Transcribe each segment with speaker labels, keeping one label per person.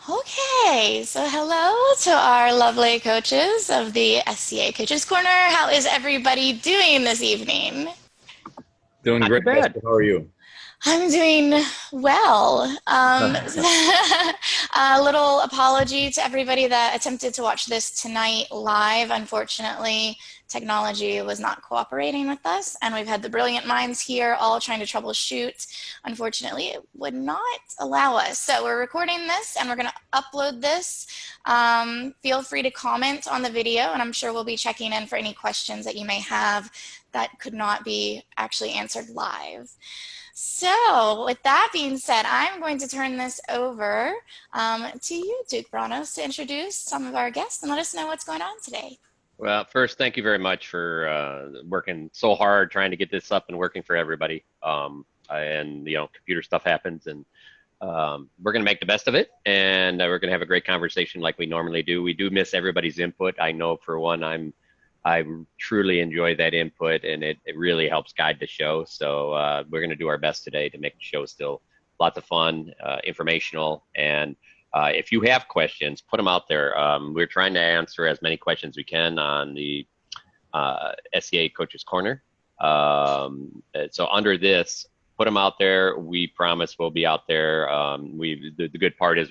Speaker 1: Okay, so hello to our lovely coaches of the SCA Coaches Corner. How is everybody doing this evening?
Speaker 2: Doing
Speaker 3: Not too
Speaker 2: great,
Speaker 3: bad.
Speaker 2: Jessica. How are you?
Speaker 1: I'm doing well. A little apology to everybody that attempted to watch this tonight live. Unfortunately, technology was not cooperating with us, and we've had the brilliant minds here all trying to troubleshoot. Unfortunately, it would not allow us. So we're recording this, and we're going to upload this. Feel free to comment on the video, and I'm sure we'll be checking in for any questions that you may have that could not be actually answered live. So with that being said, I'm going to turn this over to you, Duke Brannos, to introduce some of our guests and let us know what's going on today.
Speaker 3: Well, first, thank you very much for working so hard trying to get this up and working for everybody. And computer stuff happens, and we're going to make the best of it, and we're going to have a great conversation like we normally do. We do miss everybody's input. I know for one, I truly enjoy that input, and it really helps guide the show. So we're going to do our best today to make the show still lots of fun, informational, and if you have questions, put them out there. We're trying to answer as many questions as we can on the SCA Coaches Corner. So under this, put them out there. We promise we'll be out there. The good part is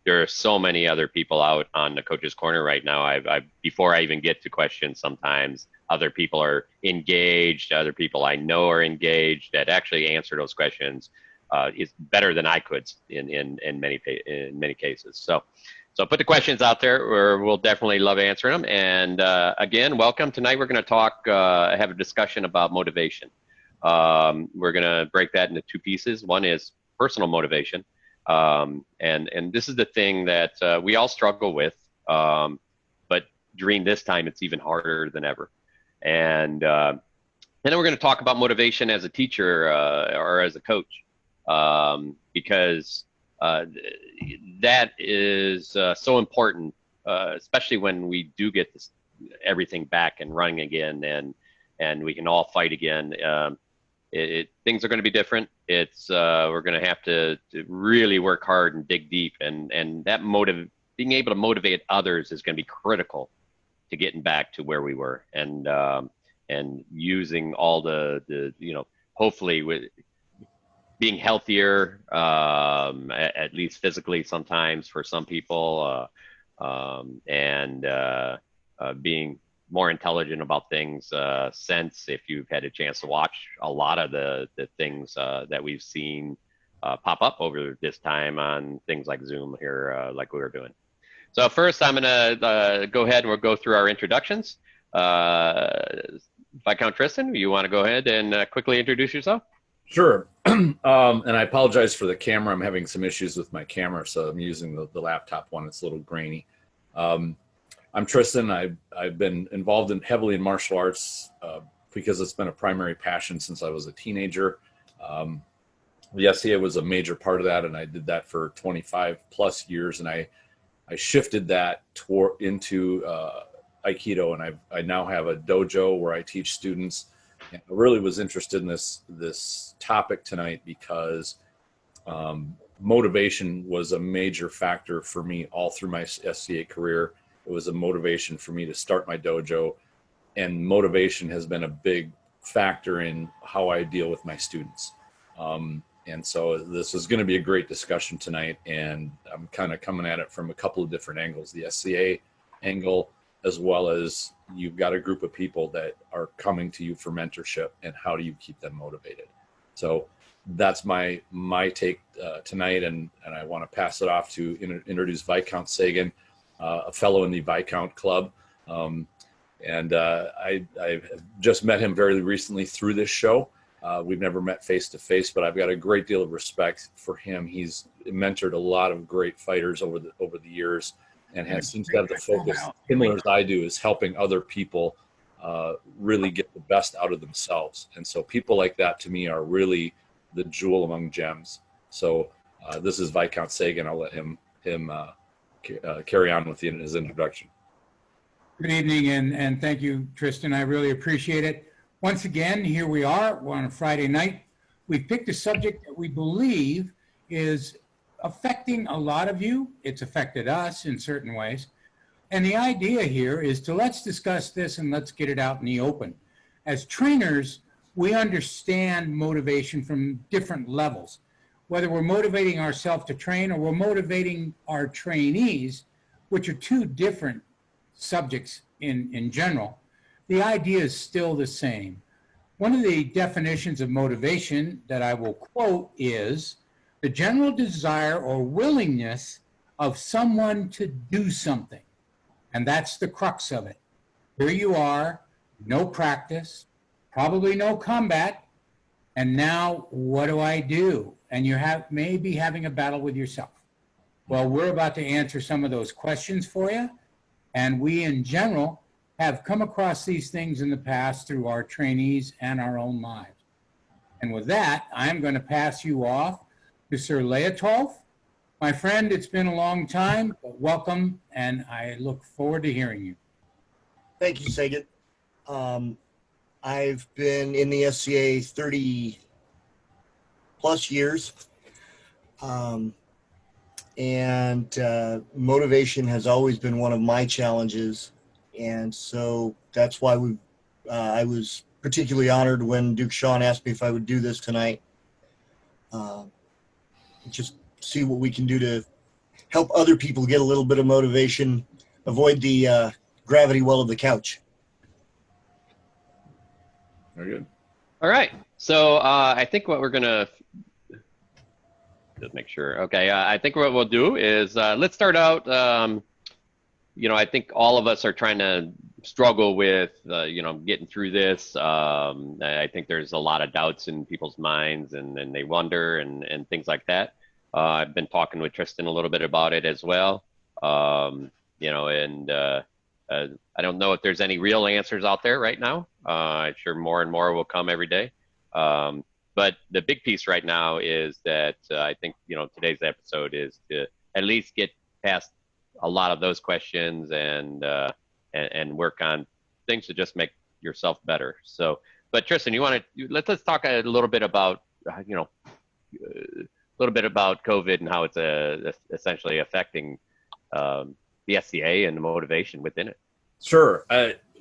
Speaker 3: there are so many other people out on the Coaches Corner right now. Before I even get to questions, sometimes other people are engaged. Other people I know are engaged that actually answer those questions is better than I could in many cases. So put the questions out there. We'll definitely love answering them. And again, welcome. Tonight we're going to have a discussion about motivation. We're going to break that into two pieces. One is personal motivation. And this is the thing that we all struggle with, but during this time, it's even harder than ever. And then we're going to talk about motivation as a teacher or as a coach, because that is so important, especially when we do get everything back and running again, and we can all fight again. Things are going to be different. We're going to have to really work hard and dig deep, and that being able to motivate others is going to be critical to getting back to where we were, and using all the hopefully with being healthier, at least physically sometimes for some people, and being more intelligent about things since, if you've had a chance to watch a lot of the things that we've seen pop up over this time on things like Zoom here, like we were doing. So first, I'm going to go ahead and we'll go through our introductions. Viscount Tristan, you want to go ahead and quickly introduce yourself?
Speaker 2: Sure. And I apologize for the camera. I'm having some issues with my camera, so I'm using the laptop one. It's a little grainy. I'm Tristan. I've been involved heavily in martial arts because it's been a primary passion since I was a teenager. The SCA was a major part of that, and I did that for 25 plus years. And I shifted that into Aikido, and I now have a dojo where I teach students. And I really was interested in this topic tonight because motivation was a major factor for me all through my SCA career. It was a motivation for me to start my dojo, and motivation has been a big factor in how I deal with my students. And so this is going to be a great discussion tonight, and I'm kind of coming at it from a couple of different angles, the SCA angle, as well as you've got a group of people that are coming to you for mentorship, and how do you keep them motivated? So that's my take tonight, and I want to pass it off to introduce Viscount Sagan, a fellow in the Viscount Club. I just met him very recently through this show. We've never met face to face, but I've got a great deal of respect for him. He's mentored a lot of great fighters over the years, and seems to have the focus, similar as I do, is helping other people really get the best out of themselves. And so people like that to me are really the jewel among gems. So this is Viscount Sagan. I'll let him carry on with his introduction.
Speaker 4: Good evening, and thank you, Tristan. I really appreciate it. Once again, here we are. We're on a Friday night. We've picked a subject that we believe is affecting a lot of you. It's affected us in certain ways. And the idea here is to let's discuss this and let's get it out in the open. As trainers, we understand motivation from different levels. Whether we're motivating ourselves to train or we're motivating our trainees, which are two different subjects in general, the idea is still the same. One of the definitions of motivation that I will quote is the general desire or willingness of someone to do something. And that's the crux of it. Here you are, no practice, probably no combat, and now what do I do? And you may be having a battle with yourself. Well, we're about to answer some of those questions for you, and we in general have come across these things in the past through our trainees and our own lives. And with that, I'm going to pass you off to Sir Leotuhlf. My friend, it's been a long time, but welcome, and I look forward to hearing you.
Speaker 5: Thank you, Sagan. I've been in the SCA 30 plus years, and motivation has always been one of my challenges, and so that's why I was particularly honored when Duke Sean asked me if I would do this tonight. Just see what we can do to help other people get a little bit of motivation, avoid the gravity well of the couch.
Speaker 2: Very good.
Speaker 3: All right. So I think what we're gonna just make sure. Okay. I think what we'll do is let's start out. I think all of us are trying to struggle with getting through this. I think there's a lot of doubts in people's minds, and they wonder and things like that. I've been talking with Tristan a little bit about it as well. I don't know if there's any real answers out there right now. I'm sure more and more will come every day. But the big piece right now is that I think, today's episode is to at least get past a lot of those questions and work on things to just make yourself better. So, but Tristan, let's talk a little bit about, COVID and how it's essentially affecting the SCA and the motivation within it.
Speaker 2: Sure.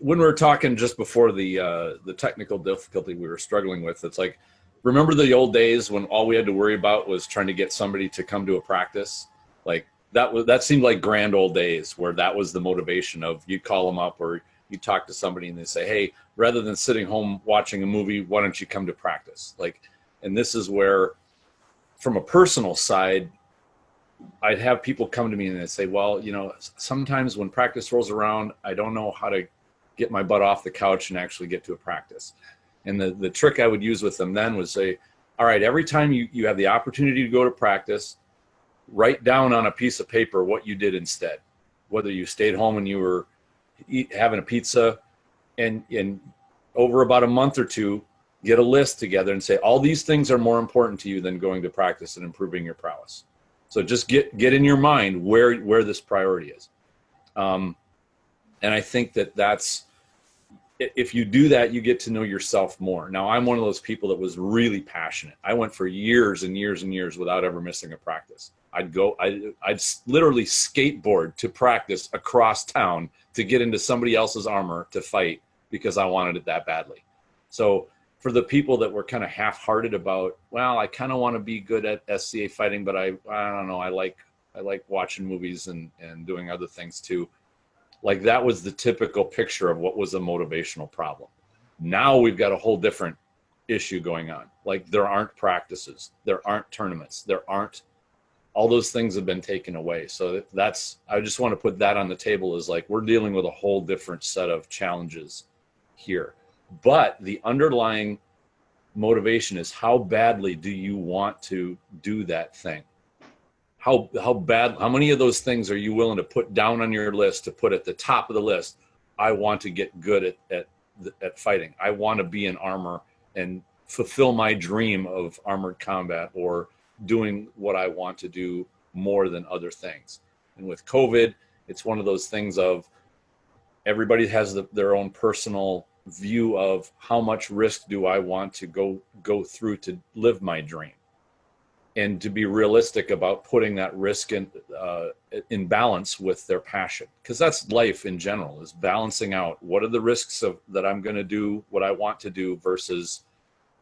Speaker 2: When we were talking just before the technical difficulty we were struggling with, it's like, remember the old days when all we had to worry about was trying to get somebody to come to a practice? Like that seemed like grand old days where that was the motivation of you'd call them up or you talk to somebody and they say, hey, rather than sitting home watching a movie, why don't you come to practice? And this is where, from a personal side, I'd have people come to me and they'd say, well, sometimes when practice rolls around, I don't know how to get my butt off the couch and actually get to a practice. And the trick I would use with them then was say, all right, every time you have the opportunity to go to practice, write down on a piece of paper what you did instead, whether you stayed home and you were having a pizza, and over about a month or two, get a list together and say, all these things are more important to you than going to practice and improving your prowess. So just get in your mind where this priority is. And I think that's, if you do that, you get to know yourself more. Now, I'm one of those people that was really passionate. I went for years and years and years without ever missing a practice. I'd literally skateboard to practice across town to get into somebody else's armor to fight because I wanted it that badly. So for the people that were kind of half-hearted about, well, I kind of want to be good at SCA fighting, but I don't know, I like watching movies and doing other things too. Like, that was the typical picture of what was a motivational problem. Now we've got a whole different issue going on. Like, there aren't practices, there aren't tournaments, all those things have been taken away. So I just want to put that on the table, is like, we're dealing with a whole different set of challenges here. But the underlying motivation is, how badly do you want to do that thing? How many of those things are you willing to put down on your list, to put at the top of the list? I want to get good at fighting. I want to be in armor and fulfill my dream of armored combat, or doing what I want to do more than other things. And with COVID, it's one of those things of, everybody has their own personal view of how much risk do I want to go through to live my dream. and to be realistic about putting that risk in balance with their passion, because that's life in general, is balancing out what are the risks of that I'm going to do what I want to do versus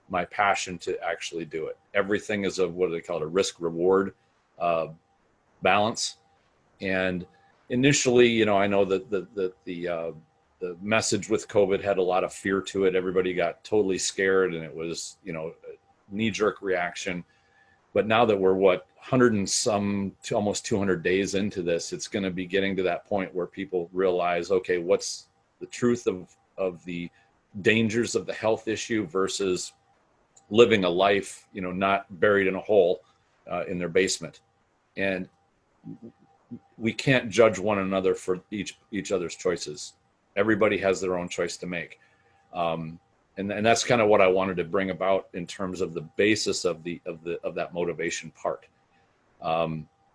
Speaker 2: my passion to actually do it. Everything is a, what do they call it, a risk reward balance. And initially, you know, I know that the message with COVID had a lot of fear to it. Everybody got totally scared, and it was, you know, a knee-jerk reaction. But now that we're 100 and some to almost 200 days into this, it's going to be getting to that point where people realize, okay, what's the truth of the dangers of the health issue versus living a life, you know, not buried in a hole in their basement. And we can't judge one another for each other's choices. Everybody has their own choice to make. And that's kind of what I wanted to bring about in terms of the basis of that motivation part.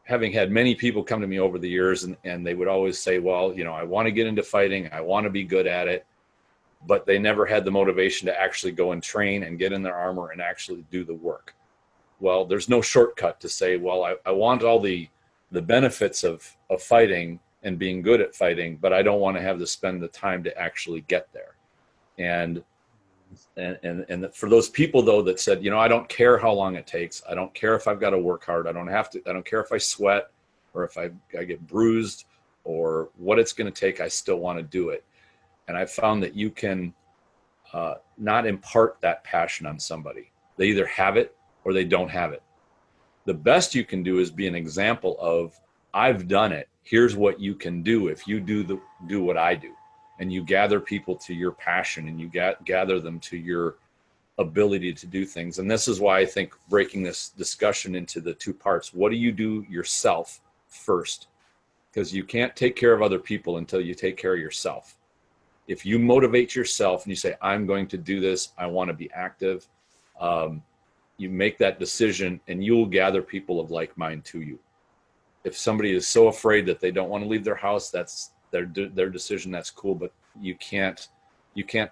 Speaker 2: Having had many people come to me over the years, and they would always say, well, you know, I want to get into fighting, I want to be good at it, but they never had the motivation to actually go and train and get in their armor and actually do the work. Well, there's no shortcut to say, well, I want all the benefits of fighting and being good at fighting, but I don't want to have to spend the time to actually get there. And for those people though that said, you know, I don't care how long it takes, I don't care if I've got to work hard, I don't care if I sweat or if I get bruised or what it's going to take, I still want to do it. And I found that you can not impart that passion on somebody. They either have it or they don't have it. The best you can do is be an example of, I've done it, here's what you can do if you do what I do. And you gather people to your passion, and you gather them to your ability to do things. And this is why I think breaking this discussion into the two parts, what do you do yourself first? Because you can't take care of other people until you take care of yourself. If you motivate yourself and you say, I'm going to do this, I want to be active, you make that decision and you'll gather people of like mind to you. If somebody is so afraid that they don't want to leave their house, that's their decision, that's cool, but you can't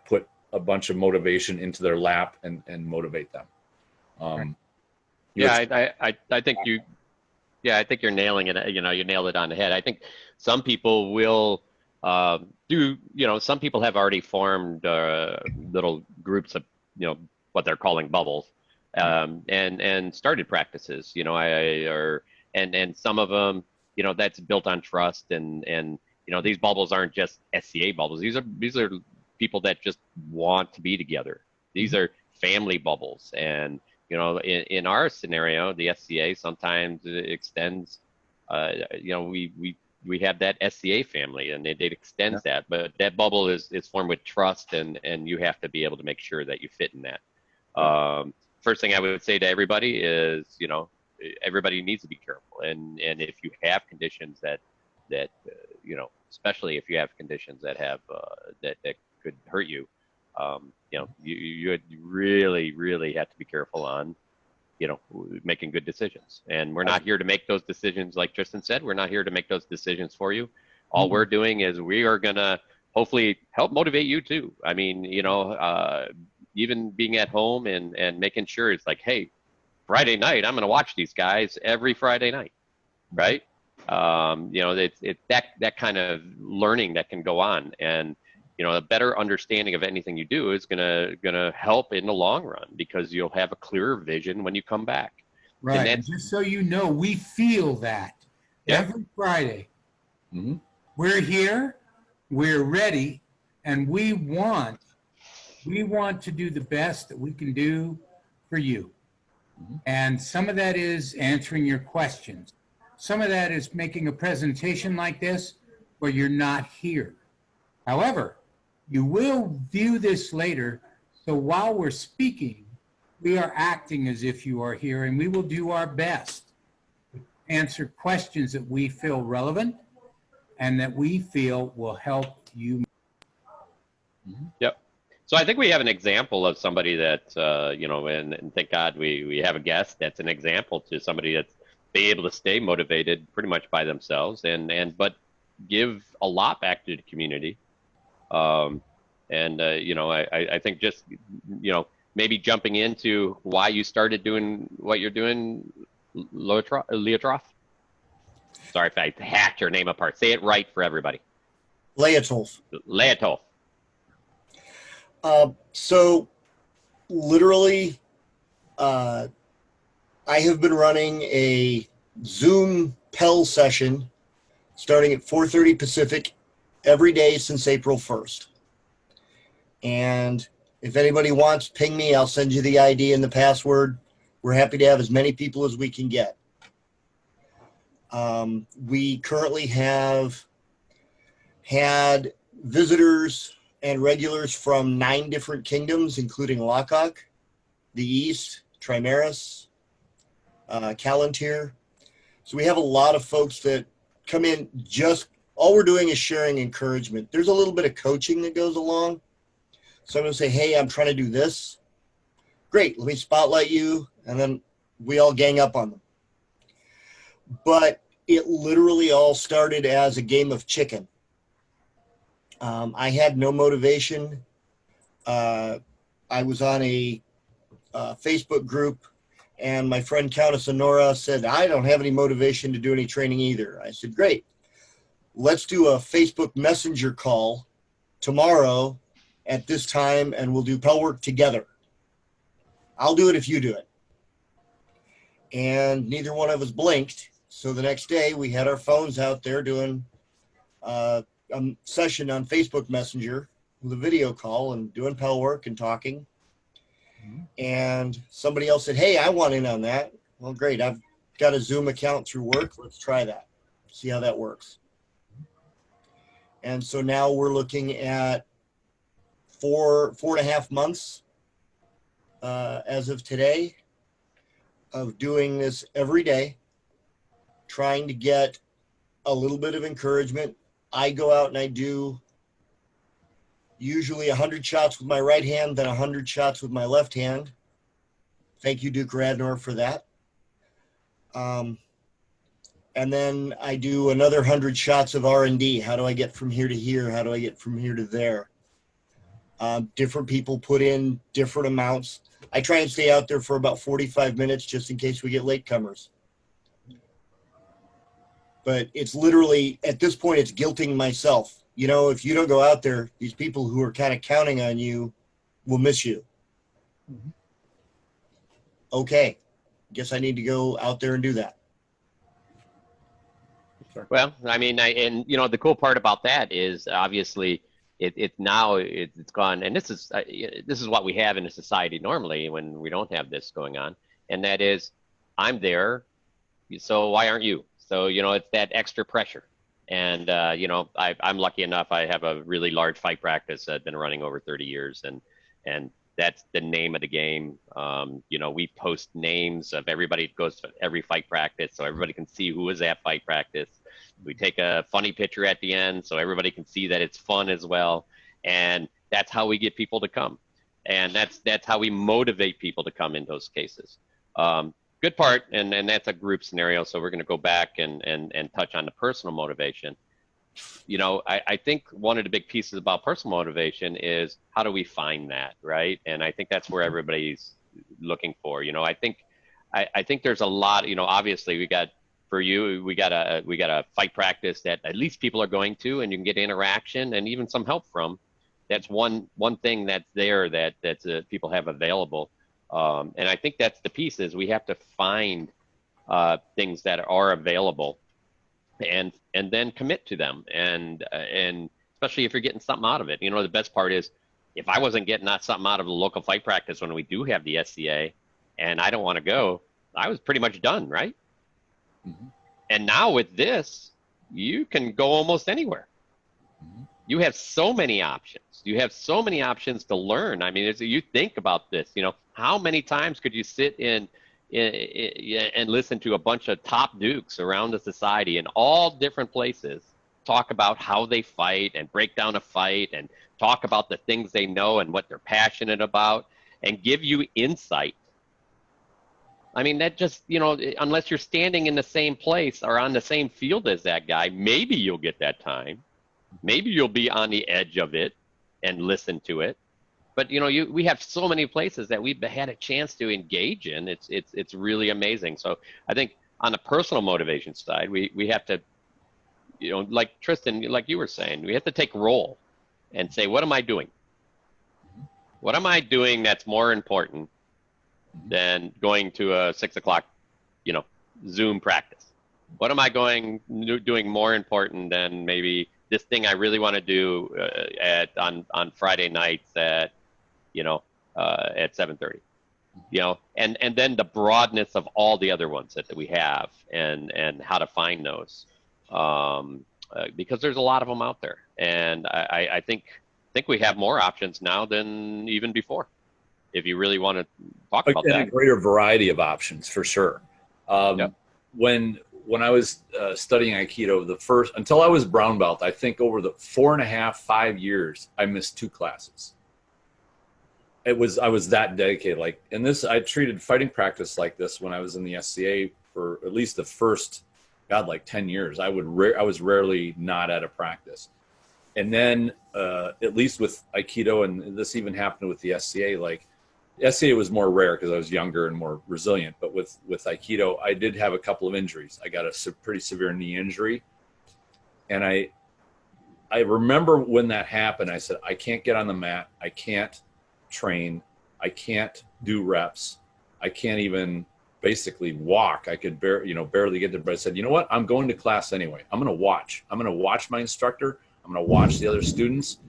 Speaker 2: put a bunch of motivation into their lap and motivate them.
Speaker 3: I think I think you're nailing it. You know, you nailed it on the head. I think some people will some people have already formed little groups of, you know, what they're calling bubbles, and started practices, you know, and some of them, you know, that's built on trust, and you know, these bubbles aren't just SCA bubbles. These are people that just want to be together. These are family bubbles. And, you know, in our scenario, the SCA sometimes extends, you know, we have that SCA family, and it extends that, but that bubble is formed with trust, and you have to be able to make sure that you fit in that. First thing I would say to everybody is, you know, everybody needs to be careful. And if you have conditions that you know, especially if you have conditions that have that could hurt you, you know, you really have to be careful on, you know, making good decisions. And we're not here to make those decisions, like Tristan said. We're not here to make those decisions for you. All we're doing is we are gonna hopefully help motivate you too. I mean, you know, even being at home and making sure it's like, hey, Friday night, I'm gonna watch these guys every Friday night, right? You know, it's that kind of learning that can go on, and you know, a better understanding of anything you do is gonna help in the long run, because you'll have a clearer vision when you come back.
Speaker 4: Right. And just so you know, we feel that every Friday.
Speaker 2: Mm-hmm.
Speaker 4: We're here, we're ready, and we want to do the best that we can do for you. Mm-hmm. And some of that is answering your questions. Some of that is making a presentation like this where you're not here. However, you will view this later, so while we're speaking, we are acting as if you are here, and we will do our best to answer questions that we feel relevant and that we feel will help you.
Speaker 3: Yep. So I think we have an example of somebody that, you know, and thank God we have a guest that's an example to somebody that's be able to stay motivated pretty much by themselves, but give a lot back to the community. You know, I think just, you know, maybe jumping into why you started doing what you're doing Leotuhlf. Sorry if I hacked your name apart. Say it right for everybody.
Speaker 5: Leotuhlf.
Speaker 3: Leotuhlf.
Speaker 5: So literally, I have been running a Zoom Pell session starting at 4:30 Pacific every day since April 1st. And if anybody wants, ping me. I'll send you the ID and the password. We're happy to have as many people as we can get. We currently have had visitors and regulars from 9 different kingdoms, including Lockok, the East, Trimaris, Callantir. So we have a lot of folks that come in. Just all we're doing is sharing encouragement. There's a little bit of coaching that goes along. So I'm going to say, hey, I'm trying to do this. Great, let me spotlight you, and then we all gang up on them. But it literally all started as a game of chicken. I had no motivation. I was on a Facebook group, and my friend Countess Honora said, I don't have any motivation to do any training either. I said, great. Let's do a Facebook Messenger call tomorrow at this time, and we'll do Pell work together. I'll do it if you do it. And neither one of us blinked. So the next day we had our phones out there doing a session on Facebook Messenger with a video call and doing Pell work and talking. And somebody else said, hey, I want in on that. Well, great. I've got a Zoom account through work. Let's try that. See how that works. And so now we're looking at 4.5 months as of today of doing this every day, trying to get a little bit of encouragement. I go out and I do usually 100 shots with my right hand, then 100 shots with my left hand. Thank you, Duke Radnor, for that. And then I do another 100 shots of R&D. How do I get from here to here? How do I get from here to there? Different people put in different amounts. I try and stay out there for about 45 minutes just in case we get latecomers. But it's literally, at this point, it's guilting myself. You know, if you don't go out there, these people who are kind of counting on you will miss you. Mm-hmm. Okay, guess I need to go out there and do that.
Speaker 3: Well, I mean, and you know, the cool part about that is obviously it's gone, and this is what we have in a society normally when we don't have this going on, and that is, I'm there, so why aren't you? So you know, it's that extra pressure, and you know, I'm lucky enough. I have a really large fight practice I've been running over 30 years, and that's the name of the game. You know, we post names of everybody that goes to every fight practice, so everybody can see who was at fight practice. We take a funny picture at the end so everybody can see that it's fun as well. And that's how we get people to come. And that's how we motivate people to come in those cases. Good part, and that's a group scenario, so we're going to go back and touch on the personal motivation. You know, I think one of the big pieces about personal motivation is how do we find that, right? And I think that's where everybody's looking for. You know, I think there's a lot, you know, obviously we got, for you, we got a fight practice that at least people are going to, and you can get interaction and even some help from. That's one thing that's there that people have available, and I think that's the piece is we have to find things that are available, and then commit to them, and especially if you're getting something out of it. You know, the best part is if I wasn't getting something out of the local fight practice when we do have the SCA, and I don't want to go, I was pretty much done, right? Mm-hmm. And now with this, you can go almost anywhere. Mm-hmm. You have so many options. You have so many options to learn. I mean, as you think about this, you know, how many times could you sit in and listen to a bunch of top dukes around the society in all different places talk about how they fight and break down a fight and talk about the things they know and what they're passionate about and give you insight. I mean, that just, you know, unless you're standing in the same place or on the same field as that guy, maybe you'll get that time. Maybe you'll be on the edge of it and listen to it. but you know, we have so many places that we've had a chance to engage in. It's really amazing. So I think on the personal motivation side, we have to, you know, like Tristan, like you were saying, we have to take role and say, what am I doing? What am I doing that's more important than going to a 6 o'clock, you know, Zoom practice? What am I doing more important than maybe this thing I really want to do on Friday nights at, you know, at 7:30, you know, and then the broadness of all the other ones that we have, and how to find those, because there's a lot of them out there, and I think we have more options now than even before, if you really want to talk about that.
Speaker 2: A greater variety of options for sure.
Speaker 3: Yep.
Speaker 2: When I was studying Aikido, until I was brown belt, I think over the 4.5, 5 years, I missed 2 classes. I was that dedicated. Like, and this, I treated fighting practice like this when I was in the SCA for at least the first, like 10 years. I was rarely not at a practice. And then, at least with Aikido, and this even happened with the SCA, like, SCA was more rare because I was younger and more resilient. But with Aikido, I did have a couple of injuries. I got a pretty severe knee injury. And I remember when that happened, I said, I can't get on the mat. I can't train. I can't do reps. I can't even basically walk. I could barely get there. But I said, you know what? I'm going to class anyway. I'm going to watch. I'm going to watch my instructor. I'm going to watch the other students.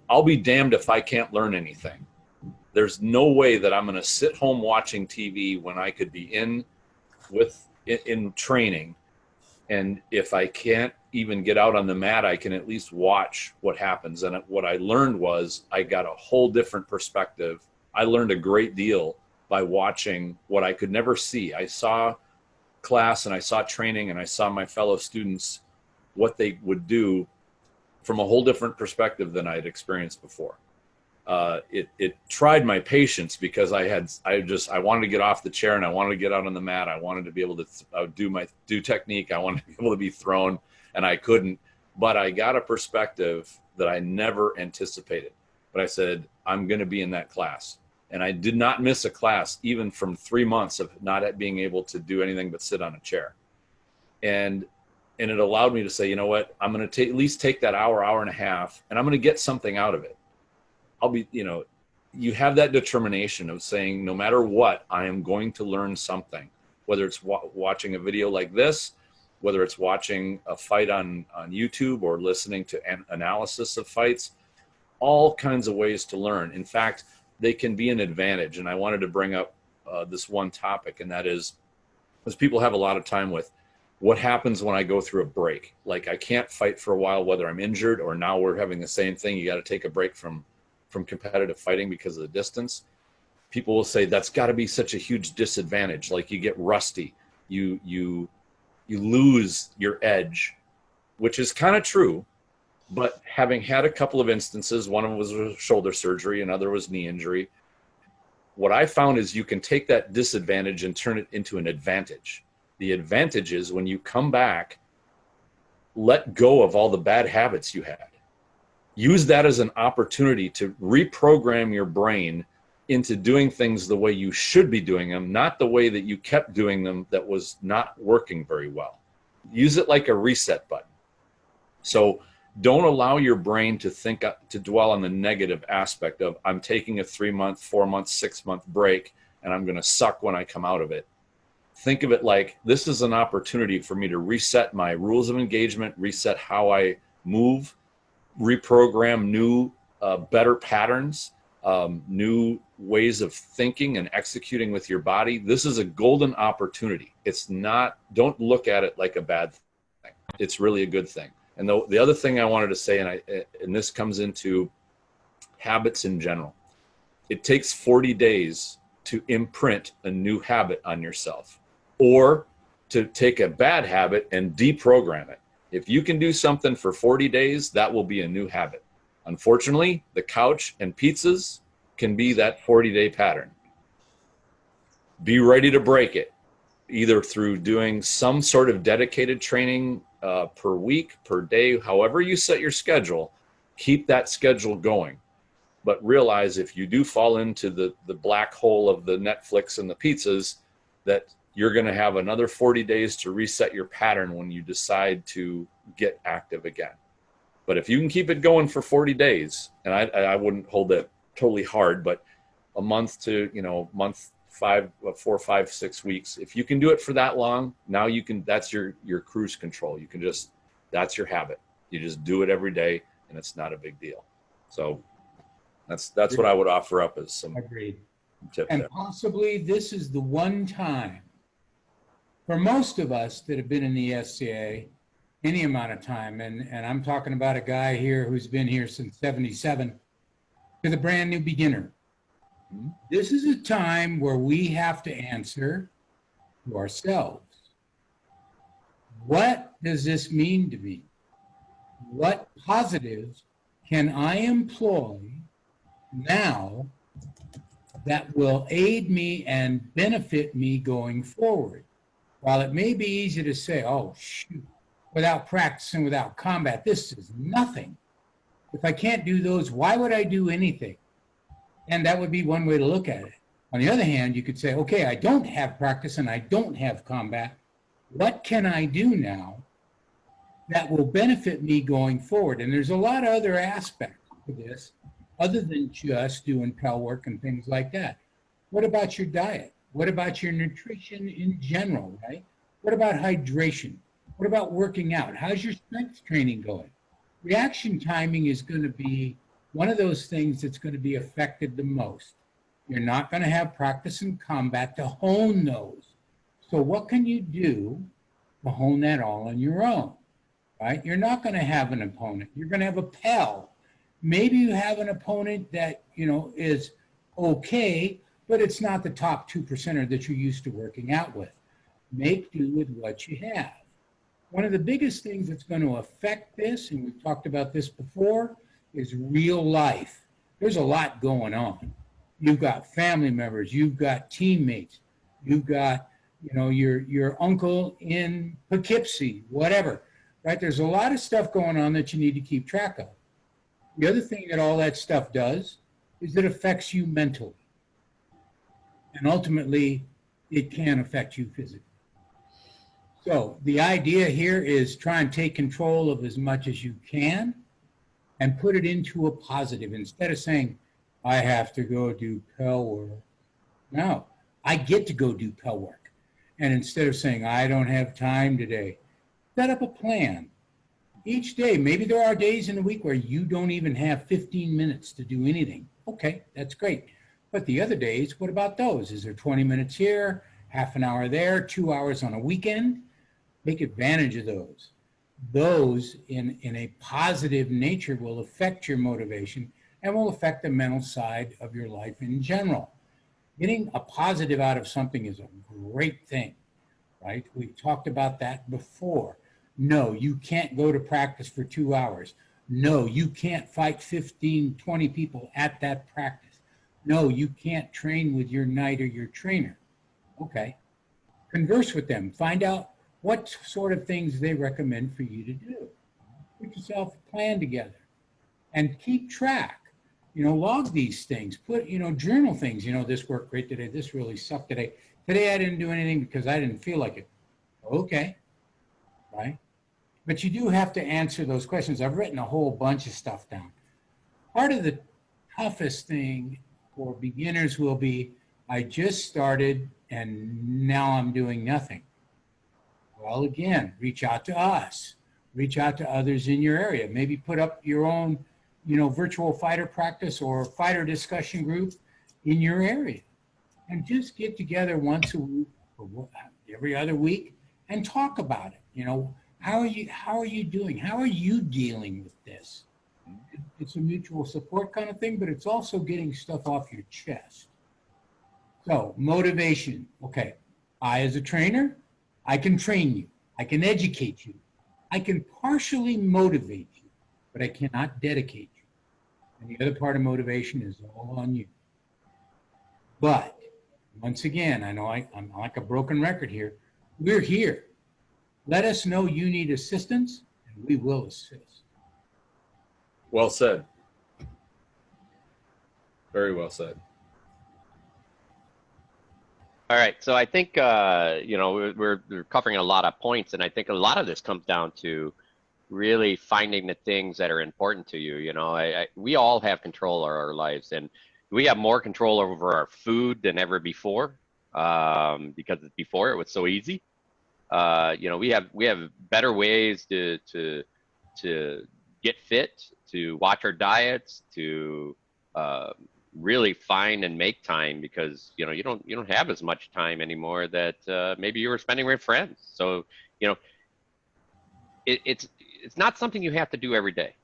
Speaker 2: I'll be damned if I can't learn anything. There's no way that I'm going to sit home watching TV when I could be in training. And if I can't even get out on the mat, I can at least watch what happens. And what I learned was I got a whole different perspective. I learned a great deal by watching what I could never see. I saw class and I saw training and I saw my fellow students, what they would do from a whole different perspective than I had experienced before. It tried my patience because I wanted to get off the chair and I wanted to get out on the mat. I wanted to be able to do technique. I wanted to be able to be thrown, and I couldn't. But I got a perspective that I never anticipated. But I said, I'm going to be in that class. And I did not miss a class, even from 3 months of not being able to do anything but sit on a chair. And it allowed me to say, you know what, I'm going to at least take that hour and a half, and I'm going to get something out of it. I'll be, you have that determination of saying, no matter what, I am going to learn something, whether it's watching a video like this, whether it's watching a fight on YouTube or listening to an analysis of fights, all kinds of ways to learn. In fact, they can be an advantage. And I wanted to bring up this one topic, and that is, because people have a lot of time with what happens when I go through a break. Like, I can't fight for a while, whether I'm injured or now we're having the same thing. You got to take a break from competitive fighting because of the distance. People will say that's got to be such a huge disadvantage. Like, you get rusty, you lose your edge, which is kind of true. But having had a couple of instances, one of them was a shoulder surgery, another was knee injury. What I found is you can take that disadvantage and turn it into an advantage. The advantage is when you come back, let go of all the bad habits you had. Use that as an opportunity to reprogram your brain into doing things the way you should be doing them, not the way that you kept doing them that was not working very well. Use it like a reset button. So don't allow your brain to dwell on the negative aspect of, I'm taking a 3-month, 4-month, 6-month break, and I'm going to suck when I come out of it. Think of it like, this is an opportunity for me to reset my rules of engagement, reset how I move, reprogram new, better patterns, new ways of thinking and executing with your body. This is a golden opportunity. It's not, don't look at it like a bad thing. It's really a good thing. And the other thing I wanted to say, and this comes into habits in general, it takes 40 days to imprint a new habit on yourself, or to take a bad habit and deprogram it. If you can do something for 40 days, that will be a new habit. Unfortunately, the couch and pizzas can be that 40-day pattern. Be ready to break it, either through doing some sort of dedicated training per week, per day, however you set your schedule. Keep that schedule going. but realize if you do fall into the black hole of the Netflix and the pizzas, that you're going to have another 40 days to reset your pattern when you decide to get active again. But if you can keep it going for 40 days, and I wouldn't hold that totally hard, but a month to, month 4, 5, 6 weeks, if you can do it for that long, now you can, that's your cruise control. You can just, that's your habit. You just do it every day and it's not a big deal. So that's what I would offer up as some
Speaker 4: Agreed.
Speaker 2: tips
Speaker 4: And
Speaker 2: there.
Speaker 4: possibly this is the one time for most of us that have been in the SCA any amount of time, and I'm talking about a guy here who's been here since 77, to the brand new beginner. This is a time where we have to answer to ourselves, what does this mean to me? What positives can I employ now that will aid me and benefit me going forward? While it may be easy to say, oh, shoot, without practice and without combat, this is nothing. If I can't do those, why would I do anything? And that would be one way to look at it. On the other hand, you could say, okay, I don't have practice and I don't have combat. What can I do now that will benefit me going forward? And there's a lot of other aspects to this other than just doing pel work and things like that. What about your diet? What about your nutrition in general, right? What about hydration? What about working out? How's your strength training going? Reaction timing is going to be one of those things that's going to be affected the most. You're not going to have practice and combat to hone those. So what can you do to hone that all on your own, right? You're not going to have an opponent. You're going to have a pel. Maybe you have an opponent that, is okay, but it's not the top 2%er that you're used to working out with. Make do with what you have. One of the biggest things that's going to affect this, and we've talked about this before, is real life. There's a lot going on. You've got family members, you've got teammates, you've got, your uncle in Poughkeepsie, whatever, right? There's a lot of stuff going on that you need to keep track of. The other thing that all that stuff does is it affects you mentally. And ultimately, it can affect you physically. So the idea here is try and take control of as much as you can and put it into a positive. Instead of saying, I have to go do pel work. No, I get to go do pel work. And instead of saying, I don't have time today, set up a plan. Each day, maybe there are days in the week where you don't even have 15 minutes to do anything. Okay, that's great. But the other days, what about those? Is there 20 minutes here, half an hour there, 2 hours on a weekend? Take advantage of those. Those in a positive nature will affect your motivation and will affect the mental side of your life in general. Getting a positive out of something is a great thing, right? We've talked about that before. No, you can't go to practice for 2 hours. No, you can't fight 15, 20 people at that practice. No, you can't train with your knight or your trainer. Okay. Converse with them. Find out what sort of things they recommend for you to do. Put yourself a plan together and keep track. Log these things. Put, journal things. This worked great today. This really sucked today. Today I didn't do anything because I didn't feel like it. Okay. Right? But you do have to answer those questions. I've written a whole bunch of stuff down. Part of the toughest thing for beginners will be, I just started and now I'm doing nothing. Well, again, reach out to us. Reach out to others in your area. Maybe put up your own, virtual fighter practice or fighter discussion group in your area. And just get together once a week or every other week and talk about it. How are you doing? How are you dealing with this? It's a mutual support kind of thing, but it's also getting stuff off your chest. So motivation. Okay. I, as a trainer, I can train you. I can educate you. I can partially motivate you, but I cannot dedicate you. And the other part of motivation is all on you. But once again, I know I'm like a broken record here. We're here. Let us know you need assistance, and we will assist.
Speaker 2: Well said. Very well said.
Speaker 3: All right, so I think we're covering a lot of points, and I think a lot of this comes down to really finding the things that are important to you. We all have control over our lives, and we have more control over our food than ever before, because before it was so easy. We have better ways to get fit, to watch our diets, to really find and make time, because you don't have as much time anymore that maybe you were spending with friends. So it's not something you have to do every day.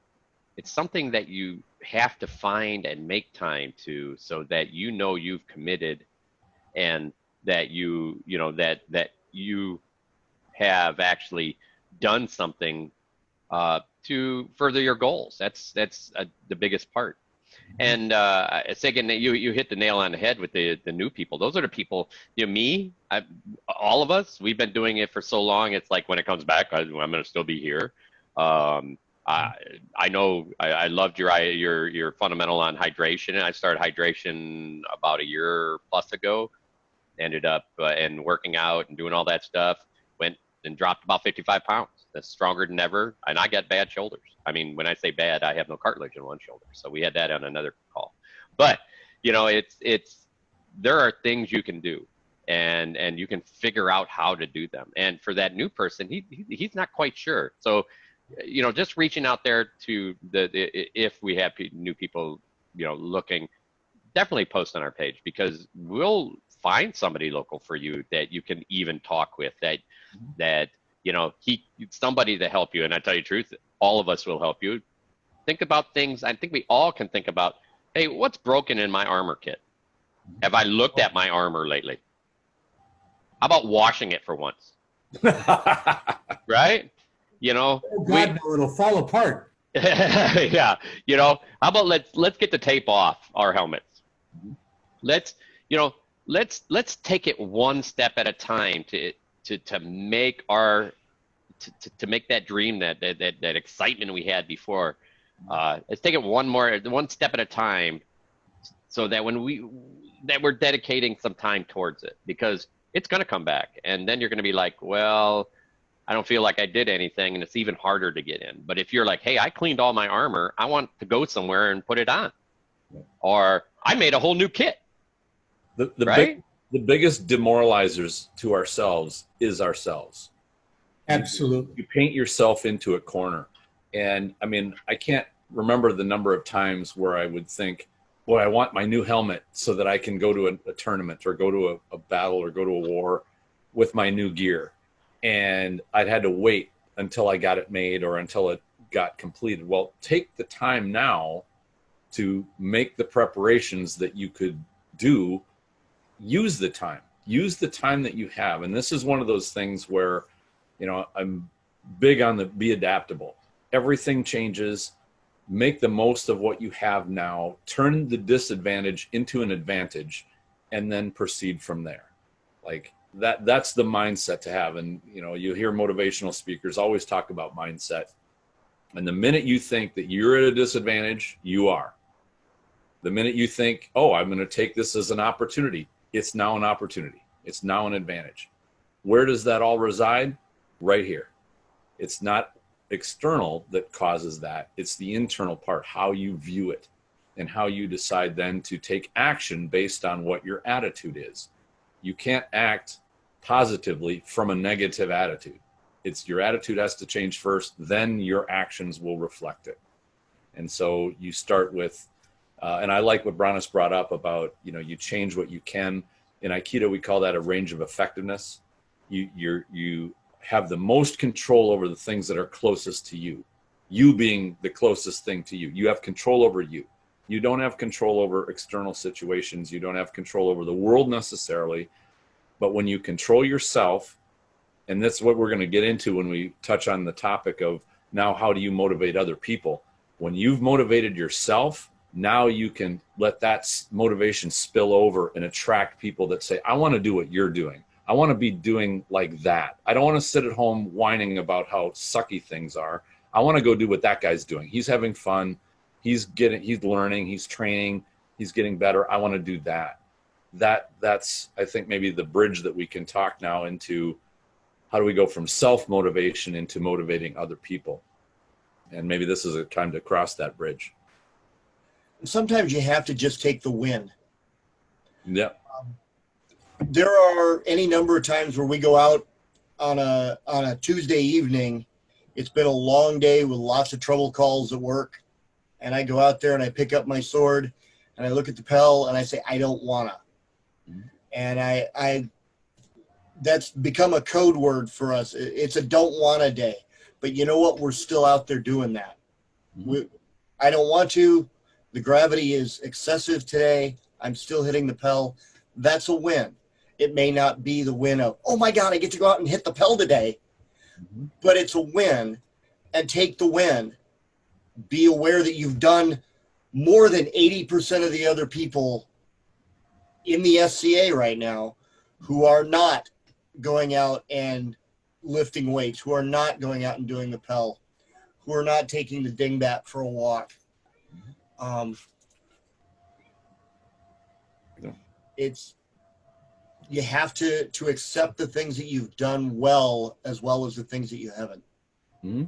Speaker 3: It's something that you have to find and make time to, so that you've committed, and that that you have actually done something to further your goals. That's the biggest part. And Sagan, you hit the nail on the head with the new people. Those are the people, all of us, we've been doing it for so long. It's like when it comes back, I'm going to still be here. I know I loved your fundamental on hydration, and I started hydration about a year plus ago. Ended up and working out and doing all that stuff. Went and dropped about 55 pounds. That's stronger than ever, and I got bad shoulders. I mean, when I say bad, I have no cartilage in one shoulder, so we had that on another call. But there are things you can do, and you can figure out how to do them. And for that new person, he's not quite sure. So, just reaching out there to if we have new people, looking, definitely post on our page, because we'll find somebody local for you that you can even talk with, that somebody to help you. And I tell you the truth, all of us will help you. Think about things. I think we all can think about, hey, what's broken in my armor kit? Have I looked at my armor lately? How about washing it for once? Right?
Speaker 4: Oh God, no, it'll fall apart.
Speaker 3: Yeah. How about let's get the tape off our helmets. Let's take it one step at a time to make to make that dream, that excitement we had before. Let's take it one step at a time, so that we're dedicating some time towards it, because it's going to come back, and then you're going to be like, well, I don't feel like I did anything, and it's even harder to get in. But if you're like, hey, I cleaned all my armor, I want to go somewhere and put it on, or I made a whole new kit. Right?
Speaker 2: The biggest demoralizers to ourselves is ourselves.
Speaker 4: Absolutely.
Speaker 2: You paint yourself into a corner. And I mean, I can't remember the number of times where I would think, boy, I want my new helmet so that I can go to a tournament, or go to a battle, or go to a war with my new gear. And I'd had to wait until I got it made, or until it got completed. Well, take the time now to make the preparations that you could do. Use the time that you have. And this is one of those things where, I'm big on be adaptable. Everything changes. Make the most of what you have now, turn the disadvantage into an advantage, and then proceed from there. Like that's the mindset to have. And, you hear motivational speakers always talk about mindset. And the minute you think that you're at a disadvantage, you are. The minute you think, oh, I'm going to take this as an opportunity, it's now an opportunity. It's now an advantage. Where does that all reside? Right here. It's not external that causes that. It's the internal part, how you view it, and how you decide then to take action based on what your attitude is. You can't act positively from a negative attitude. It's your attitude has to change first, then your actions will reflect it. And so you start with and I like what Brannos brought up about, you change what you can. In Aikido, we call that a range of effectiveness. You have the most control over the things that are closest to you. You being the closest thing to you. You have control over you. You don't have control over external situations. You don't have control over the world necessarily. But when you control yourself, and that's what we're going to get into when we touch on the topic of now, how do you motivate other people? When you've motivated yourself, now you can let that motivation spill over and attract people that say, I want to do what you're doing. I want to be doing like that. I don't want to sit at home whining about how sucky things are. I want to go do what that guy's doing. He's having fun. He's learning, he's training. he's getting better. I want to do that. That's, I think, maybe the bridge that we can talk now into how do we go from self-motivation into motivating other people. And maybe this is a time to cross that bridge.
Speaker 5: Sometimes you have to just take the win.
Speaker 2: Yeah.
Speaker 5: There are any number of times where we go out on a Tuesday evening. It's been a long day with lots of trouble calls at work. And I go out there and I pick up my sword and I look at the Pell and I say, I don't wanna. Mm-hmm. And I that's become a code word for us. It's a don't wanna day. But you know what? We're still out there doing that. Mm-hmm. I don't want to. The gravity is excessive today. I'm still hitting the Pell. That's a win. It may not be the win of, oh my God, I get to go out and hit the Pell today. Mm-hmm. But it's a win, and take the win. Be aware that you've done more than 80% of the other people in the SCA right now who are not going out and lifting weights, who are not going out and doing the Pell, who are not taking the dingbat for a walk. It's, you have to accept the things that you've done well as the things that you haven't.
Speaker 2: Mm-hmm.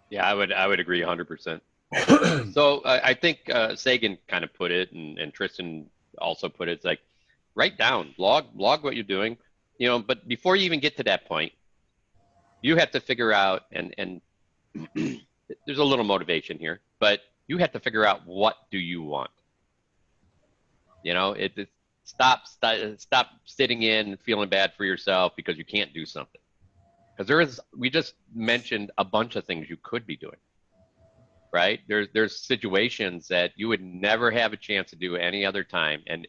Speaker 3: Yeah, I would agree 100%. So I think Sagan kind of put it, and Tristan also put it. It's like, write down, log what you're doing, you know. But before you even get to that point, you have to figure out, and there's a little motivation here, but you have to figure out, what do you want? You know, stop sitting in and feeling bad for yourself because you can't do something. Because we just mentioned a bunch of things you could be doing, right? There's situations that you would never have a chance to do any other time, and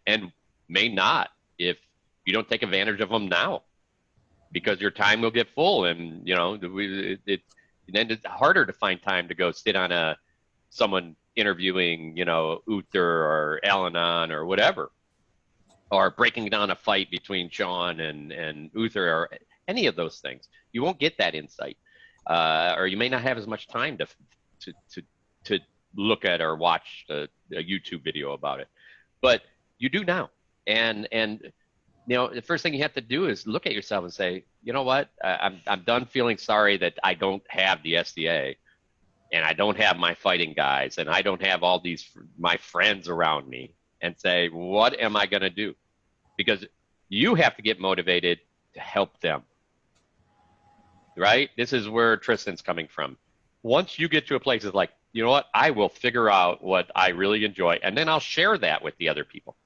Speaker 3: may not if you don't take advantage of them now, because your time will get full, and you know then it's harder to find time to go sit on someone interviewing, you know, Uther or Al-Anon or whatever, or breaking down a fight between Sean and Uther or any of those things. You won't get that insight, or you may not have as much time to look at or watch a YouTube video about it. But you do now, and you know, the first thing you have to do is look at yourself and say, you know what, I'm done feeling sorry that I don't have the SDA, and I don't have my fighting guys, and I don't have all my friends around me, and say, what am I going to do? Because you have to get motivated to help them, right? This is where Tristan's coming from. Once you get to a place that's like, you know what, I will figure out what I really enjoy, and then I'll share that with the other people.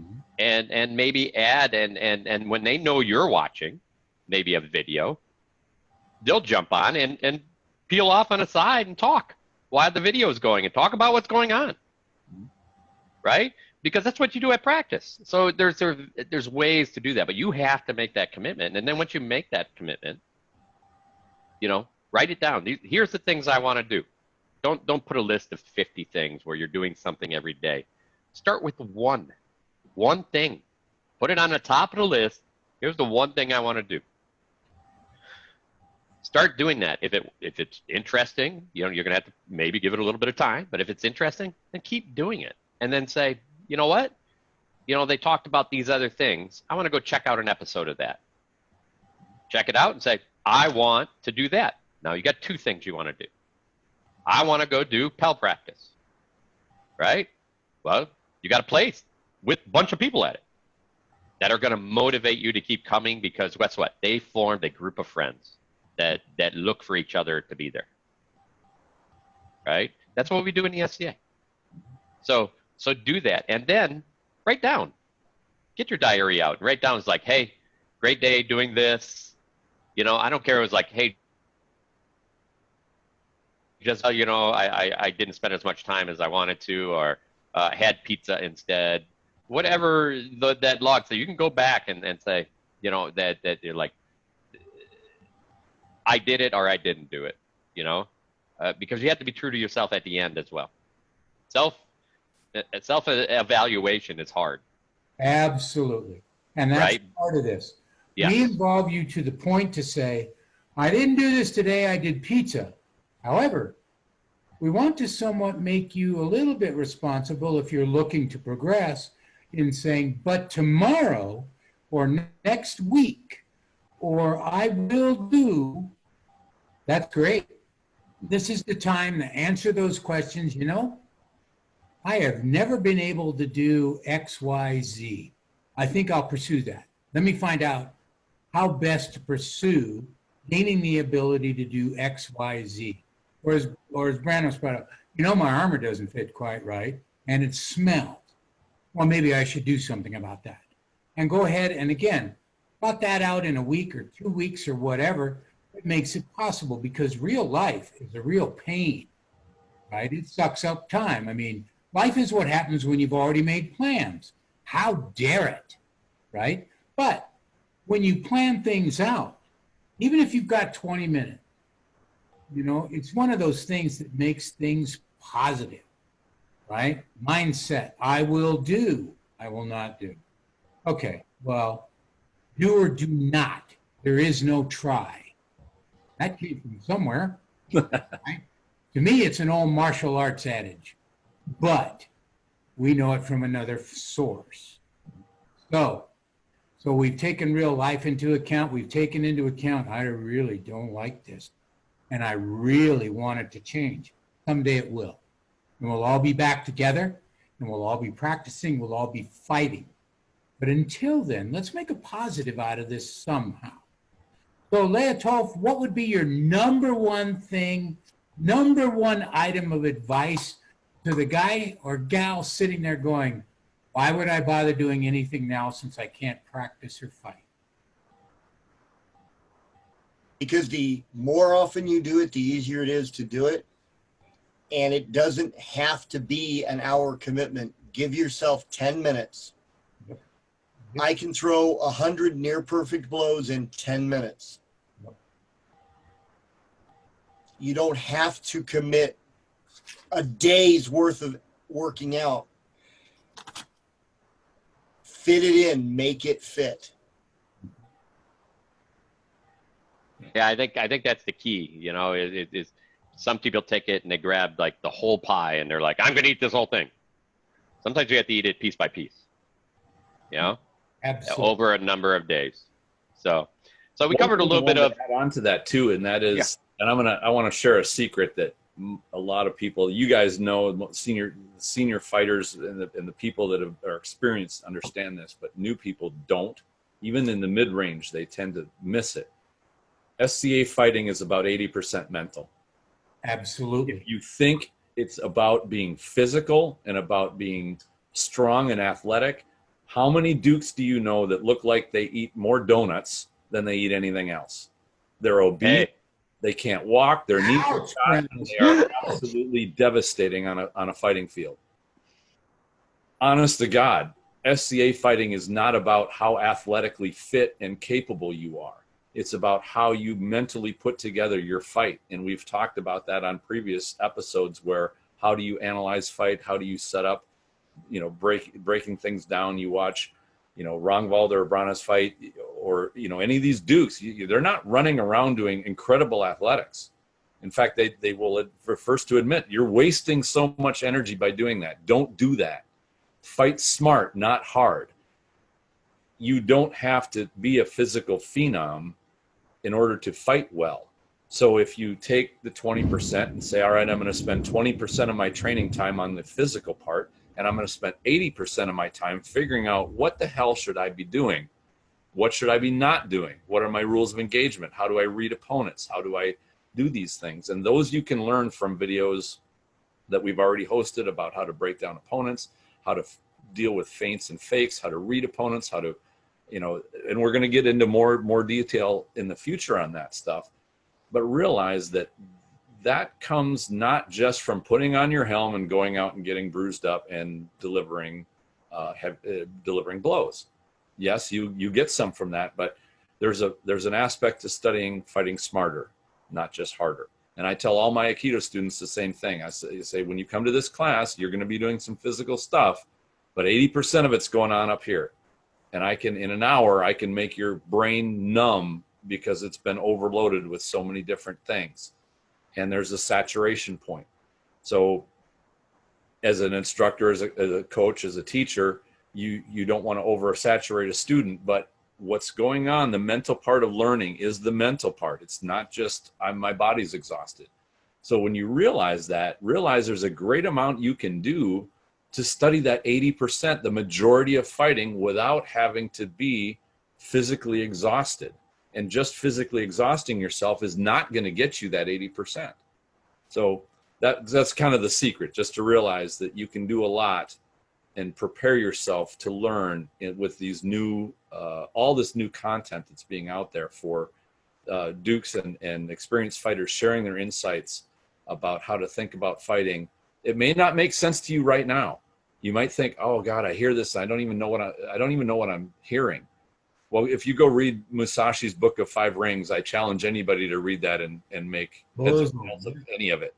Speaker 3: Mm-hmm. And maybe add, and when they know you're watching, maybe a video, they'll jump on and peel off on a side and talk while the video is going, and talk about what's going on, mm-hmm. right? Because that's what you do at practice. So there's ways to do that, but you have to make that commitment. And then once you make that commitment, you know, write it down. Here's the things I want to do. Don't put a list of 50 things where you're doing something every day. Start with one thing. Put it on the top of the list. Here's the one thing I want to do. Start doing that. If it's interesting, you know, you're gonna have to maybe give it a little bit of time. But if it's interesting, then keep doing it. And then say, you know what? You know, they talked about these other things. I want to go check out an episode of that. Check it out and say, I want to do that. Now you got two things you want to do. I want to go do Pell practice, right? Well, you got a place with a bunch of people at it that are going to motivate you to keep coming, because guess what? They formed a group of friends that look for each other to be there, right? That's what we do in the SCA. So do that, and then write down. Get your diary out. Write down. It's like, hey, great day doing this. You know, I don't care. It was like, hey, just, you know, I didn't spend as much time as I wanted to, or had pizza instead. Whatever that log. So you can go back and say, you know, that you're like, I did it or I didn't do it, you know, because you have to be true to yourself at the end as well. Self-evaluation is hard.
Speaker 4: Absolutely. And that's
Speaker 3: right?
Speaker 4: Part of this.
Speaker 3: Yes.
Speaker 4: We involve you to the point to say, I didn't do this today, I did pizza. However, we want to somewhat make you a little bit responsible if you're looking to progress in saying, but tomorrow or next week, or I will do, that's great. This is the time to answer those questions. You know, I have never been able to do X, Y, Z. I think I'll pursue that. Let me find out how best to pursue gaining the ability to do X, Y, Z. Or as Brannos brought up, you know, my armor doesn't fit quite right and it smells. Well, maybe I should do something about that. And go ahead and again, plot that out in a week or 2 weeks or whatever. It makes it possible because real life is a real pain, right? It sucks up time. I mean, life is what happens when you've already made plans. How dare it, right? But when you plan things out, even if you've got 20 minutes, you know, it's one of those things that makes things positive, right? Mindset, I will do, I will not do. Okay, well, do or do not. There is no try. That came from somewhere. Right? To me, it's an old martial arts adage, but we know it from another source. So we've taken real life into account. We've taken into account, I really don't like this, and I really want it to change. Someday it will. And we'll all be back together, and we'll all be practicing, we'll all be fighting. But until then, let's make a positive out of this somehow. So Leotuhlf, what would be your number one thing, number one item of advice to the guy or gal sitting there going, why would I bother doing anything now since I can't practice or fight?
Speaker 5: Because the more often you do it, the easier it is to do it. And it doesn't have to be an hour commitment. Give yourself 10 minutes.
Speaker 4: Yep.
Speaker 5: I can throw 100 near perfect blows in 10 minutes.
Speaker 4: Yep.
Speaker 5: You don't have to commit a day's worth of working out. Fit it in, make it fit.
Speaker 3: Yeah, I think that's the key. You know, is some people take it and they grab like the whole pie and they're like, I'm gonna eat this whole thing. Sometimes you have to eat it piece by piece. You know,
Speaker 4: Absolutely.
Speaker 3: over a number of days. So we
Speaker 2: One
Speaker 3: covered a
Speaker 2: thing
Speaker 3: little
Speaker 2: I
Speaker 3: bit
Speaker 2: wanted
Speaker 3: of.
Speaker 2: to add on to that too, and that is, and I want to share a secret that a lot of people, you guys know, senior fighters and the people that are experienced understand this, but new people don't. Even in the mid range, they tend to miss it. SCA fighting is about 80% mental.
Speaker 4: Absolutely.
Speaker 2: If you think it's about being physical and about being strong and athletic, how many Dukes do you know that look like they eat more donuts than they eat anything else? They're obese.
Speaker 3: Hey.
Speaker 2: They can't walk. Their knees are
Speaker 4: Ouch,
Speaker 2: shot, and they are absolutely devastating on a fighting field. Honest to God, SCA fighting is not about how athletically fit and capable you are. It's about how you mentally put together your fight. And we've talked about that on previous episodes where how do you analyze fight? How do you set up, you know, breaking things down? You watch, you know, Rongwald or Brannos fight, or, you know, any of these Dukes, they're not running around doing incredible athletics. In fact, they will first to admit you're wasting so much energy by doing that. Don't do that. Fight smart, not hard. You don't have to be a physical phenom in order to fight well. So if you take the 20% and say, all right, I'm going to spend 20% of my training time on the physical part, and I'm going to spend 80% of my time figuring out what the hell should I be doing? What should I be not doing? What are my rules of engagement? How do I read opponents? How do I do these things? And those you can learn from videos that we've already hosted about how to break down opponents, how to deal with feints and fakes, how to read opponents, how to, you know, and we're going to get into more detail in the future on that stuff. But realize that that comes not just from putting on your helm and going out and getting bruised up and delivering blows. Yes, you get some from that, but there's an aspect to studying fighting smarter, not just harder. And I tell all my Aikido students the same thing. I say when you come to this class, you're going to be doing some physical stuff, but 80% of it's going on up here. And in an hour, I can make your brain numb because it's been overloaded with so many different things. And there's a saturation point. So as an instructor, as a coach, as a teacher, you don't want to oversaturate a student, but what's going on, the mental part of learning is the mental part. It's not just my body's exhausted. So when you realize there's a great amount you can do to study that 80%, the majority of fighting, without having to be physically exhausted. And just physically exhausting yourself is not going to get you that 80%. So that's kind of the secret, just to realize that you can do a lot and prepare yourself to learn with these new, all this new content that's being out there for Dukes and experienced fighters sharing their insights about how to think about fighting. It may not make sense to you right now. You might think, "Oh God, I hear this. I don't even know what I'm hearing." Well, if you go read Musashi's Book of Five Rings, I challenge anybody to read that and make heads or tails of any of it.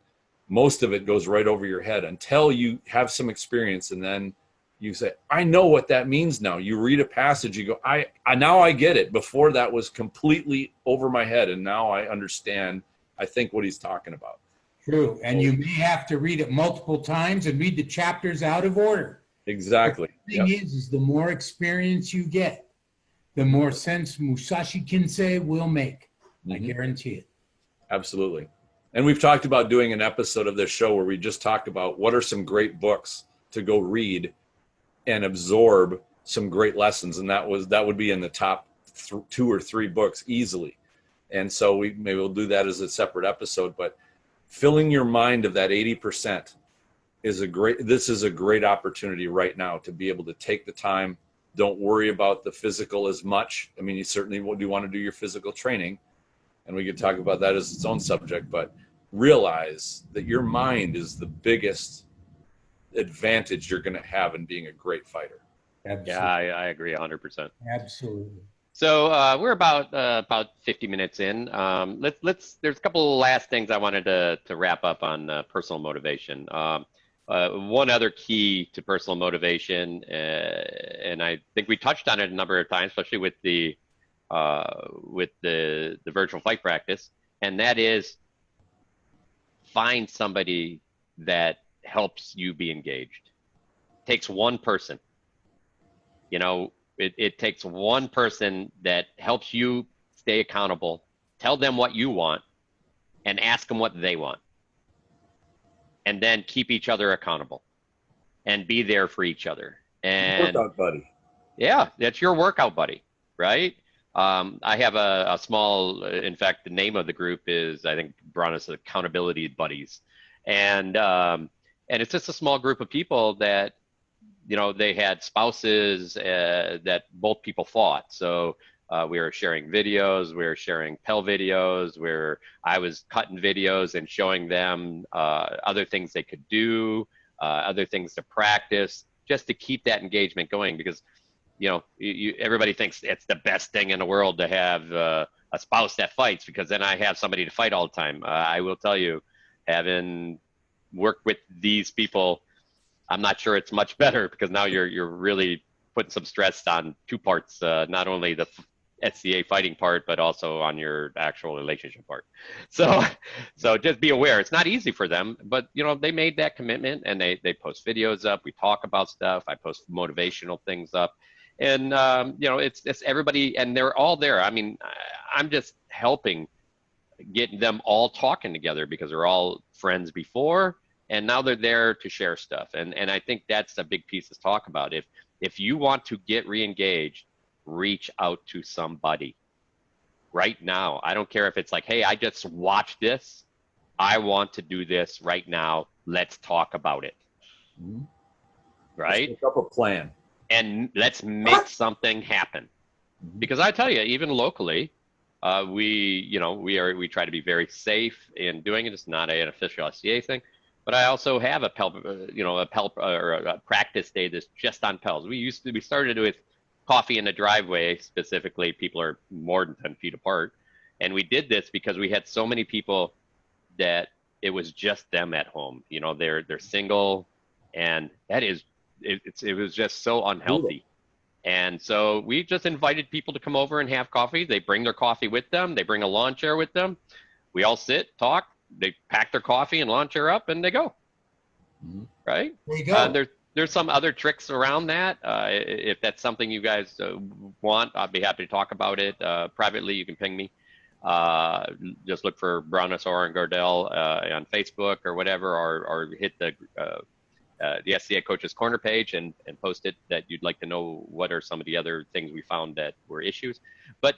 Speaker 2: Most of it goes right over your head until you have some experience, and then you say, "I know what that means now." You read a passage, you go, I now I get it. Before that was completely over my head, and now I understand, I think, what he's talking about.
Speaker 4: True, and you may have to read it multiple times and read the chapters out of order.
Speaker 2: Exactly.
Speaker 4: The thing is the more experience you get, the more sense Musashi Kinsei will make. I guarantee it.
Speaker 2: Absolutely. And we've talked about doing an episode of this show where we just talk about what are some great books to go read and absorb some great lessons. And that would be in the top 2 or 3 books easily. And so maybe we'll do that as a separate episode, but filling your mind of that 80% is a great opportunity right now to be able to take the time. Don't worry about the physical as much. I mean, you certainly do want to do your physical training, and we could talk about that as its own subject, but realize that your mind is the biggest advantage you're going to have in being a great fighter.
Speaker 4: Absolutely.
Speaker 3: Yeah, I agree 100%.
Speaker 4: Absolutely.
Speaker 3: So we're about 50 minutes in. There's a couple of last things I wanted to wrap up on personal motivation. One other key to personal motivation, and I think we touched on it a number of times, especially with the virtual fight practice, and that is find somebody that helps you be engaged. It takes one person. It takes one person that helps you stay accountable, tell them what you want, and ask them what they want. And then keep each other accountable and be there for each other. And
Speaker 2: workout buddy.
Speaker 3: Yeah, that's your workout buddy, right? I have a small, in fact, the name of the group is, I think, Brannos Accountability Buddies. And it's just a small group of people that, they had spouses that both people fought. So we were sharing videos, we were sharing Pell videos, where I was cutting videos and showing them other things they could do, other things to practice, just to keep that engagement going. Because, everybody thinks it's the best thing in the world to have a spouse that fights, because then I have somebody to fight all the time. I will tell you, having worked with these people, I'm not sure it's much better, because now you're really putting some stress on 2 parts, not only the SCA fighting part, but also on your actual relationship part. So just be aware, it's not easy for them, but they made that commitment, and they post videos up. We talk about stuff. I post motivational things up, and it's everybody, and they're all there. I mean, I'm just helping get them all talking together, because they're all friends before, and now they're there to share stuff. And I think that's a big piece to talk about. If you want to get re-engaged, reach out to somebody right now. I don't care if it's like, hey, I just watched this. I want to do this right now. Let's talk about it.
Speaker 2: Mm-hmm.
Speaker 3: Right?
Speaker 2: Let's make up a plan.
Speaker 3: And let's make something happen. Because I tell you, even locally, we try to be very safe in doing it. It's not an official SCA thing. But I also have a practice day that's just on Pels. We started with coffee in the driveway. Specifically, people are more than 10 feet apart. And we did this because we had so many people that it was just them at home. They're single, and it was just so unhealthy. And so we just invited people to come over and have coffee. They bring their coffee with them. They bring a lawn chair with them. We all sit, talk. They pack their coffee and lawn chair up, and they go. right?
Speaker 5: There you go.
Speaker 3: There's some other tricks around that. If that's something you guys want, I'd be happy to talk about it privately. You can ping me. Just look for Brannos or Gardell on Facebook or whatever, or hit the SCA Coaches Corner page and post it that you'd like to know what are some of the other things we found that were issues. But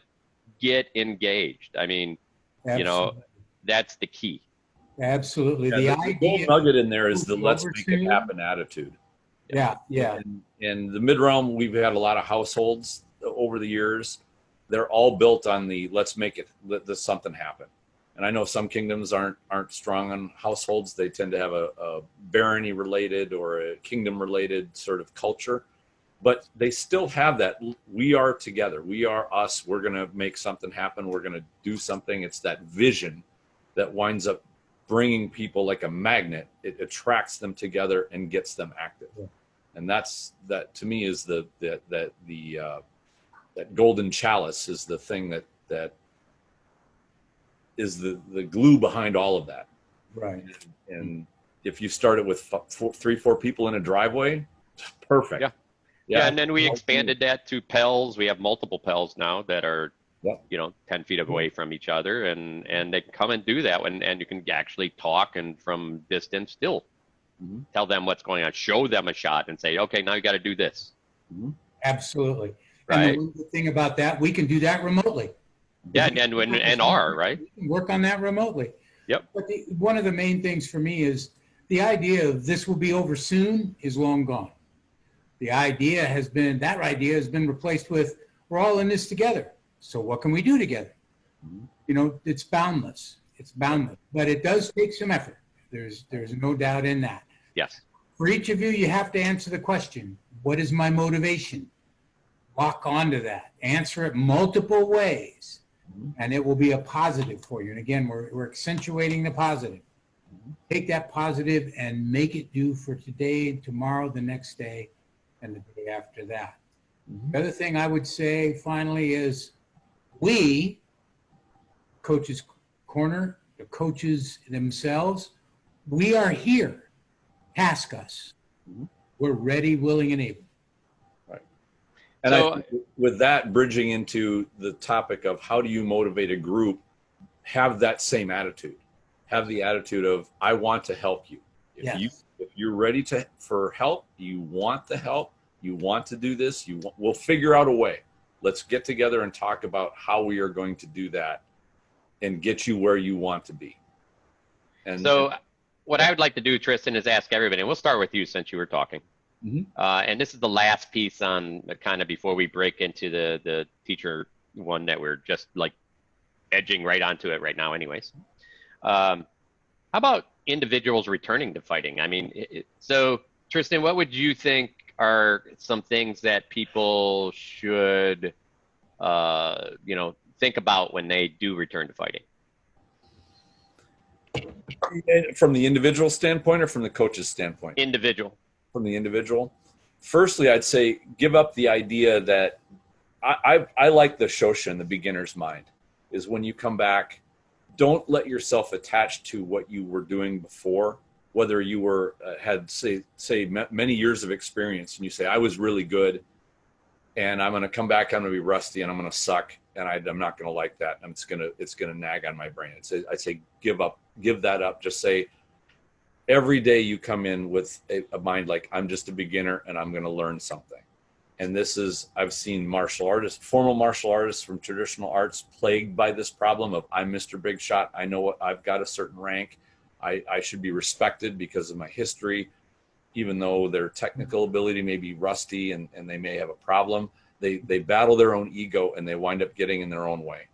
Speaker 3: get engaged. I mean,
Speaker 4: Absolutely.
Speaker 3: you know, that's the key.
Speaker 4: Absolutely.
Speaker 2: Yeah, the gold nugget in there is the let's make it
Speaker 4: soon.
Speaker 2: happen attitude.
Speaker 4: Yeah, yeah.
Speaker 2: And the mid-realm, we've had a lot of households over the years. They're all built on the let this something happen. And I know some kingdoms aren't strong on households. They tend to have a barony related or a kingdom related sort of culture, but they still have that. We are together. We are us. We're going to make something happen. We're going to do something. It's that vision that winds up bringing people like a magnet. It attracts them together and gets them active. Yeah. And that to me is that golden chalice is the thing that is the glue behind all of that.
Speaker 4: Right.
Speaker 2: And if you start it with 4 people in a driveway, perfect.
Speaker 3: Yeah. Yeah. And then we expanded that to Pels. We have multiple Pels now that are, 10 feet away from each other, and they can come and do that, and you can actually talk and from distance still tell them what's going on, show them a shot and say, okay, now you got to do this.
Speaker 4: Absolutely.
Speaker 3: Right.
Speaker 4: And the thing about that, we can do that remotely.
Speaker 3: Yeah, and are, right?
Speaker 4: We can work on that remotely.
Speaker 3: Yep.
Speaker 4: But one of the main things for me is the idea of this will be over soon is long gone. The idea has been replaced with we're all in this together. So what can we do together? It's boundless. It's boundless. But it does take some effort. There's no doubt in that.
Speaker 3: Yes.
Speaker 4: For each of you, you have to answer the question, what is my motivation? Lock onto that. Answer it multiple ways, and it will be a positive for you. And again, we're accentuating the positive. Take that positive and make it do for today, tomorrow, the next day, and the day after that. The other thing I would say finally is we, Coaches Corner, the coaches themselves, we are here. Task us. We're ready, willing, and able.
Speaker 2: Right. And so, I think with that, bridging into the topic of how do you motivate a group, have that same attitude. Have the attitude of, I want to help you. If you're ready for help, you want the help, you want to do this, we'll figure out a way. Let's get together and talk about how we are going to do that and get you where you want to be. And so
Speaker 3: what I would like to do, Tristan, is ask everybody, and we'll start with you since you were talking. And this is the last piece on kind of before we break into the teacher one that we're just like edging right onto it right now anyways. How about individuals returning to fighting? I mean, so Tristan, what would you think are some things that people should, think about when they do return to fighting?
Speaker 2: From the individual standpoint or from the coach's standpoint?
Speaker 3: Individual.
Speaker 2: From the individual. Firstly, I'd say give up the idea that I like the shoshin, the beginner's mind, is when you come back, don't let yourself attach to what you were doing before, whether you were had say many years of experience and you say, I was really good and I'm going to come back, I'm going to be rusty and I'm going to suck and I'm not going to like that. And it's going to nag on my brain. I'd say give that up. Just say every day you come in with a mind like I'm just a beginner and I'm going to learn something. And I've seen formal martial artists from traditional arts plagued by this problem of I'm Mr. Big Shot. I know I've got a certain rank. I should be respected because of my history, even though their technical ability may be rusty and they may have a problem. They battle their own ego and they wind up getting in their own way.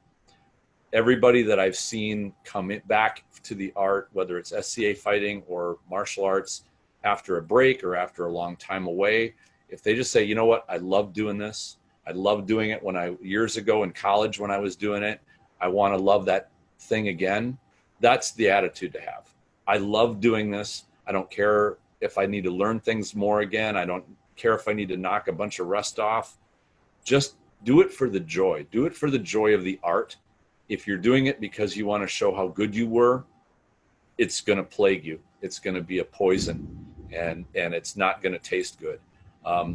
Speaker 2: Everybody that I've seen come back to the art, whether it's SCA fighting or martial arts, after a break or after a long time away, if they just say, you know what, I love doing this. I love doing it years ago in college when I was doing it. I want to love that thing again. That's the attitude to have. I love doing this. I don't care if I need to learn things more again. I don't care if I need to knock a bunch of rust off. Just do it for the joy. Do it for the joy of the art. If you're doing it because you want to show how good you were, it's going to plague you. It's going to be a poison. and it's not going to taste good.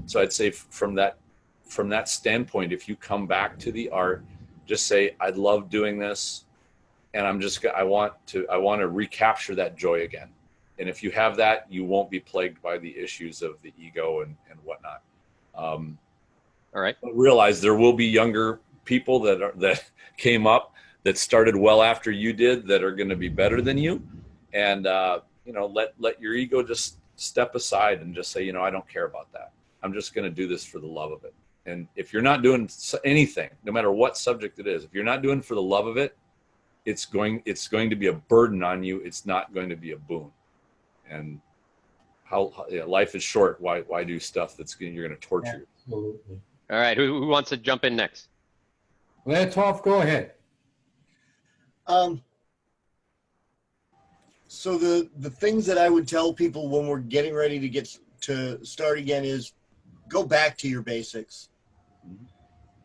Speaker 2: So I'd say from that standpoint, if you come back to the art, just say, I love doing this, and I want to recapture that joy again. And if you have that, you won't be plagued by the issues of the ego and whatnot.
Speaker 3: All right.
Speaker 2: Realize there will be younger people that came up that started well after you did that are going to be better than you, and let your ego just step aside and just say, I don't care about that. I'm just going to do this for the love of it. And if you're not doing anything, no matter what subject it is, if you're not doing it for the love of it, it's going to be a burden on you. It's not going to be a boon. And life is short. Why do stuff you're going to torture you?
Speaker 4: Absolutely.
Speaker 3: All right. Who wants to jump in next?
Speaker 4: Leotuhlf, go ahead.
Speaker 5: So the things that I would tell people when we're getting ready to start again is go back to your basics.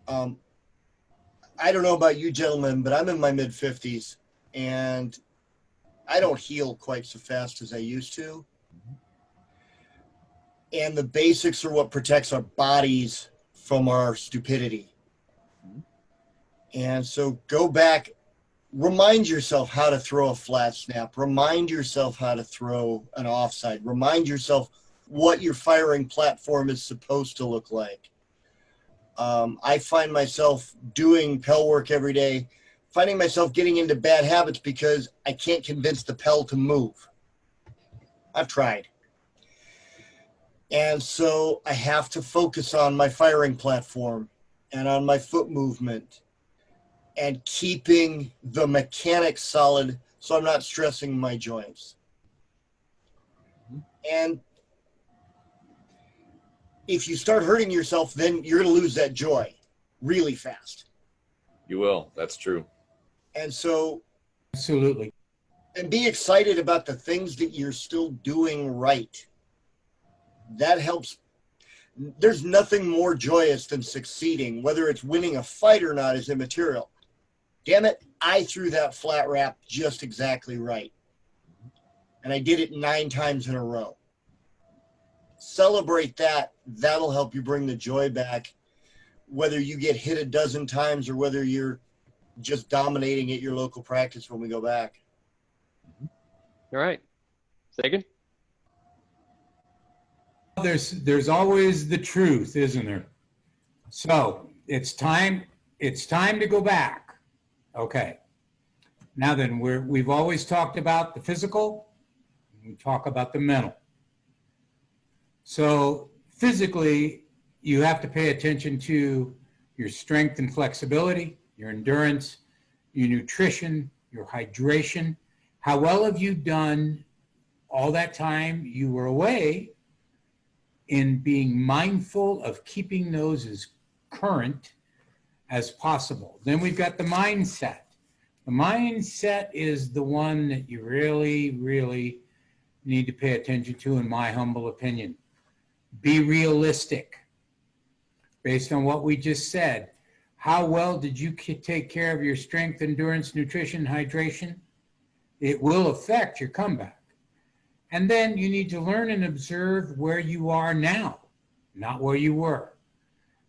Speaker 5: I don't know about you gentlemen, but I'm in my mid-50s and I don't heal quite so fast as I used to. And the basics are what protects our bodies from our stupidity. And so go back, remind yourself how to throw a flat snap, remind yourself how to throw an offside, remind yourself what your firing platform is supposed to look like. I find myself doing Pell work every day, finding myself getting into bad habits because I can't convince the Pell to move. I've tried. And so I have to focus on my firing platform and on my foot movement and keeping the mechanics solid so I'm not stressing my joints. And if you start hurting yourself, then you're going to lose that joy really fast.
Speaker 2: You will. That's true.
Speaker 5: And so,
Speaker 4: Absolutely.
Speaker 5: and be excited about the things that you're still doing right. That helps. There's nothing more joyous than succeeding. Whether it's winning a fight or not is immaterial. Damn it, I threw that flat wrap just exactly right. And I did it 9 times in a row. Celebrate that. That'll help you bring the joy back, whether you get hit a dozen times or whether you're just dominating at your local practice when we go back.
Speaker 3: All right. Sagan?
Speaker 4: There's always the truth, isn't there? So it's time to go back. Okay. Now then, we've always talked about the physical, we talk about the mental. So physically, you have to pay attention to your strength and flexibility, your endurance, your nutrition, your hydration. How well have you done all that time you were away in being mindful of keeping those as current as possible? Then we've got the mindset. The mindset is the one that you really, really need to pay attention to, in my humble opinion. Be realistic. Based on what we just said, how well did you take care of your strength, endurance, nutrition, hydration? It will affect your comeback. And then you need to learn and observe where you are now, not where you were.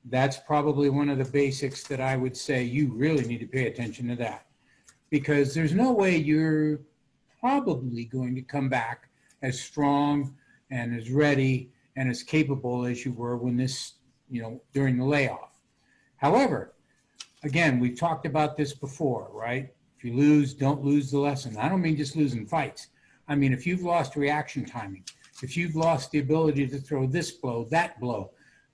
Speaker 4: That's probably one of the basics that I would say you really need to pay attention to that, because there's no way you're probably going to come back as strong and as ready and as capable as you were when during the layoff. However, again, we've talked about this before, right? If you lose, don't lose the lesson. I don't mean just losing fights. I mean, if you've lost reaction timing, if you've lost the ability to throw this blow, that blow,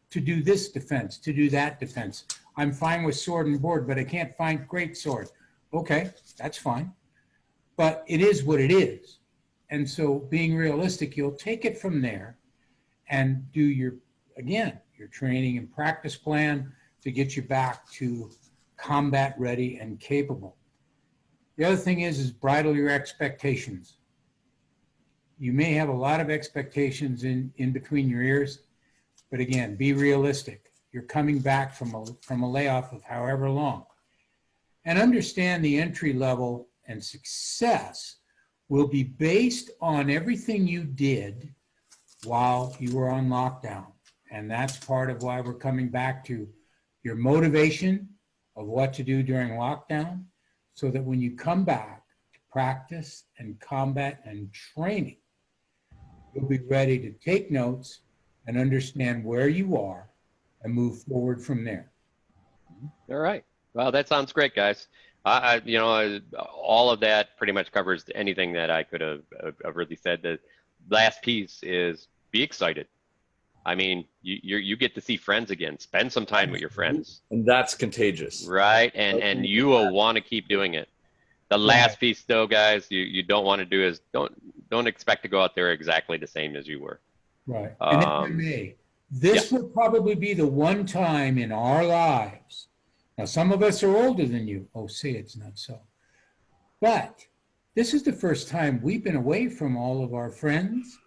Speaker 4: to do this defense, to do that defense. I'm fine with sword and board, but I can't find great sword. Okay, that's fine. But it is what it is. And so being realistic, you'll take it from there and do your training and practice plan to get you back to combat ready and capable. The other thing is bridle your expectations. You may have a lot of expectations in between your ears, but again, be realistic. You're coming back from a layoff of however long. And understand the entry level and success will be based on everything you did while you were on lockdown. And that's part of why we're coming back to your motivation of what to do during lockdown, so that when you come back to practice and combat and training, you'll be ready to take notes and understand where you are and move forward from there.
Speaker 3: All right. Well, that sounds great, guys. All of that pretty much covers anything that I could have really said. The last piece is be excited. I mean, you get to see friends again. Spend some time with your friends.
Speaker 2: And that's contagious.
Speaker 3: Right. And you will want to keep doing it. The last piece, though, guys, you don't want to do is don't expect to go out there exactly the same as you were.
Speaker 4: Right. And if I may, this will probably be the one time in our lives. Now, some of us are older than you. Oh, say it's not so. But this is the first time we've been away from all of our friends,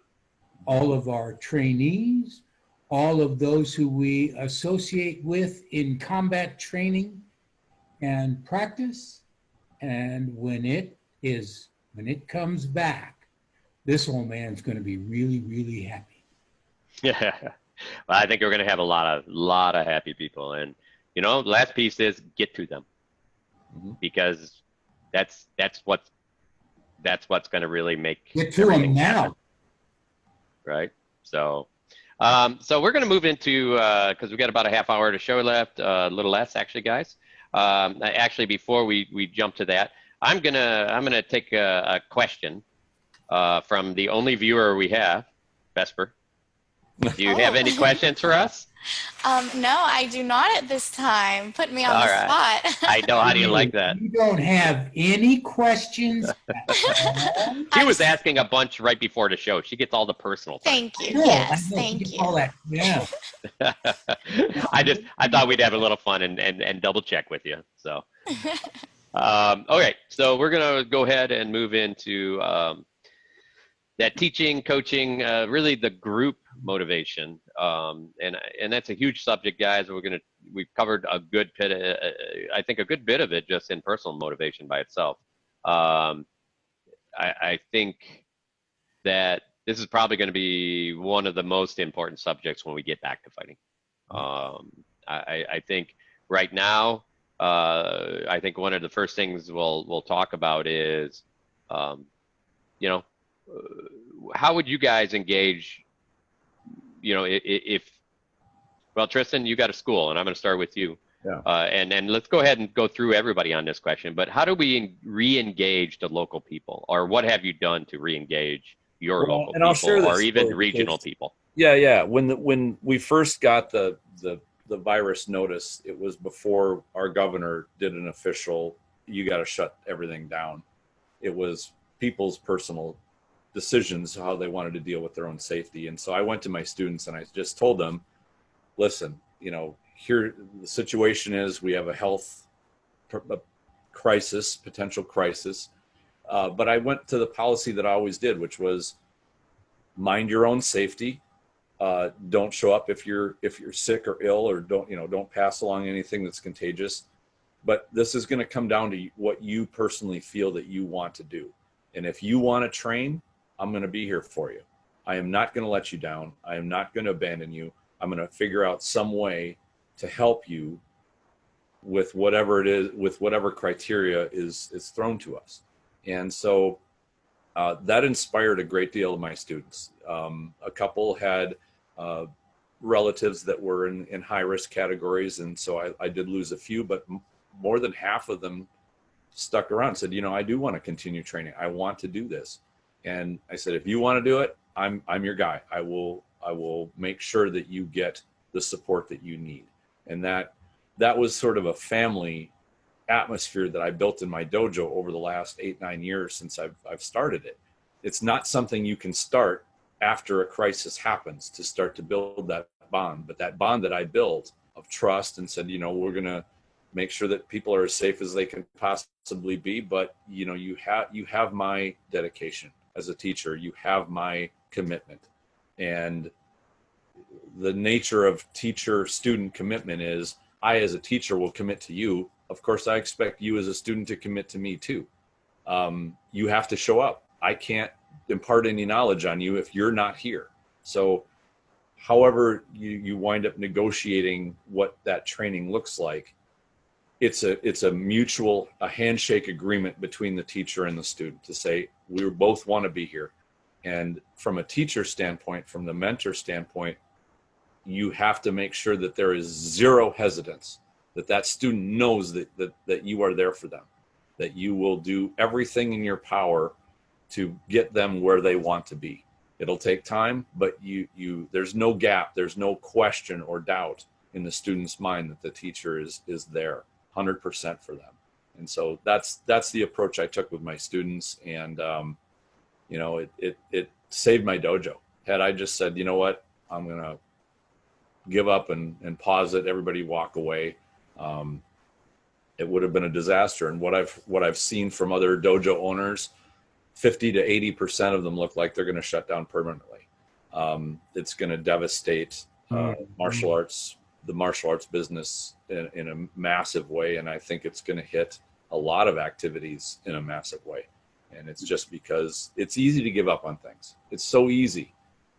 Speaker 4: all of our trainees, all of those who we associate with in combat training and practice. And when it comes back, this old man's going to be really, really happy.
Speaker 3: Yeah. Well, I think we're going to have a lot of happy people. And, last piece is get to them, because that's what's going to really make
Speaker 4: get to them now.
Speaker 3: Happen. Right. So we're going to move into, because we've got about a half hour to show left, a little less actually, guys. Actually, before we jump to that, I'm gonna take a question from the only viewer we have, Vesper. Do you have any questions for us?
Speaker 1: No, I do not at this time. Put me on the spot.
Speaker 3: I know. How do you like that?
Speaker 4: You don't have any questions.
Speaker 3: She was asking a bunch right before the show. She gets all the personal time.
Speaker 1: Thank you. Yes, thank you.
Speaker 4: All that. Yeah.
Speaker 3: I thought we'd have a little fun and double check with you. So, okay. So we're gonna go ahead and move into that teaching, coaching, really the group motivation, and that's a huge subject, guys. We've covered a good bit, I think a good bit of it just in personal motivation by itself. I think that this is probably going to be one of the most important subjects when we get back to fighting. I think right now, I think one of the first things we'll talk about is, how would you guys engage? Well, Tristan, you got a school, and I'm going to start with you.
Speaker 2: Yeah.
Speaker 3: And let's go ahead and go through everybody on this question. But how do we re-engage the local people, or what have you done to re-engage your local people, or even regional people?
Speaker 2: Yeah. When we first got the virus notice, it was before our governor did an official, you got to shut everything down. It was people's personal decisions how they wanted to deal with their own safety. And so I went to my students and I just told them, listen, here the situation is, we have a health crisis, potential crisis. But I went to the policy that I always did, which was mind your own safety. Don't show up if you're sick or ill, or don't pass along anything that's contagious. But this is going to come down to what you personally feel that you want to do. And if you want to train, I'm going to be here for you. I am not going to let you down. I am not going to abandon you. I'm going to figure out some way to help you with whatever it is, with whatever criteria is thrown to us. And so that inspired a great deal of my students. A couple had relatives that were in high-risk categories, and so I did lose a few, but more than half of them stuck around and said, I do want to continue training. I want to do this. And I said, if you want to do it, I'm your guy. I will make sure that you get the support that you need. And that was sort of a family atmosphere that I built in my dojo over the last 8-9 years since I've started it. It's not something you can start after a crisis happens to start to build that bond, but that bond that I built of trust and said, we're going to make sure that people are as safe as they can possibly be. But, you have my dedication as a teacher, you have my commitment. And the nature of teacher-student commitment is I, as a teacher, will commit to you. Of course, I expect you as a student to commit to me too. You have to show up. I can't impart any knowledge on you if you're not here. So however you wind up negotiating what that training looks like, it's a mutual, a handshake agreement between the teacher and the student to say, we both want to be here. And from a teacher standpoint, from the mentor standpoint, you have to make sure that there is zero hesitance, that student knows that you are there for them, that you will do everything in your power to get them where they want to be. It'll take time, but there's no gap, there's no question or doubt in the student's mind that the teacher is there 100% for them. And so that's the approach I took with my students. And it saved my dojo. Had I just said, you know what, I'm gonna give up and pause it, everybody walk away, it would have been a disaster. And what I've seen from other dojo owners, 50 to 80% of them look like they're going to shut down permanently. It's going to devastate the martial arts business in a massive way. And I think it's going to hit a lot of activities in a massive way. And it's just because it's easy to give up on things. It's so easy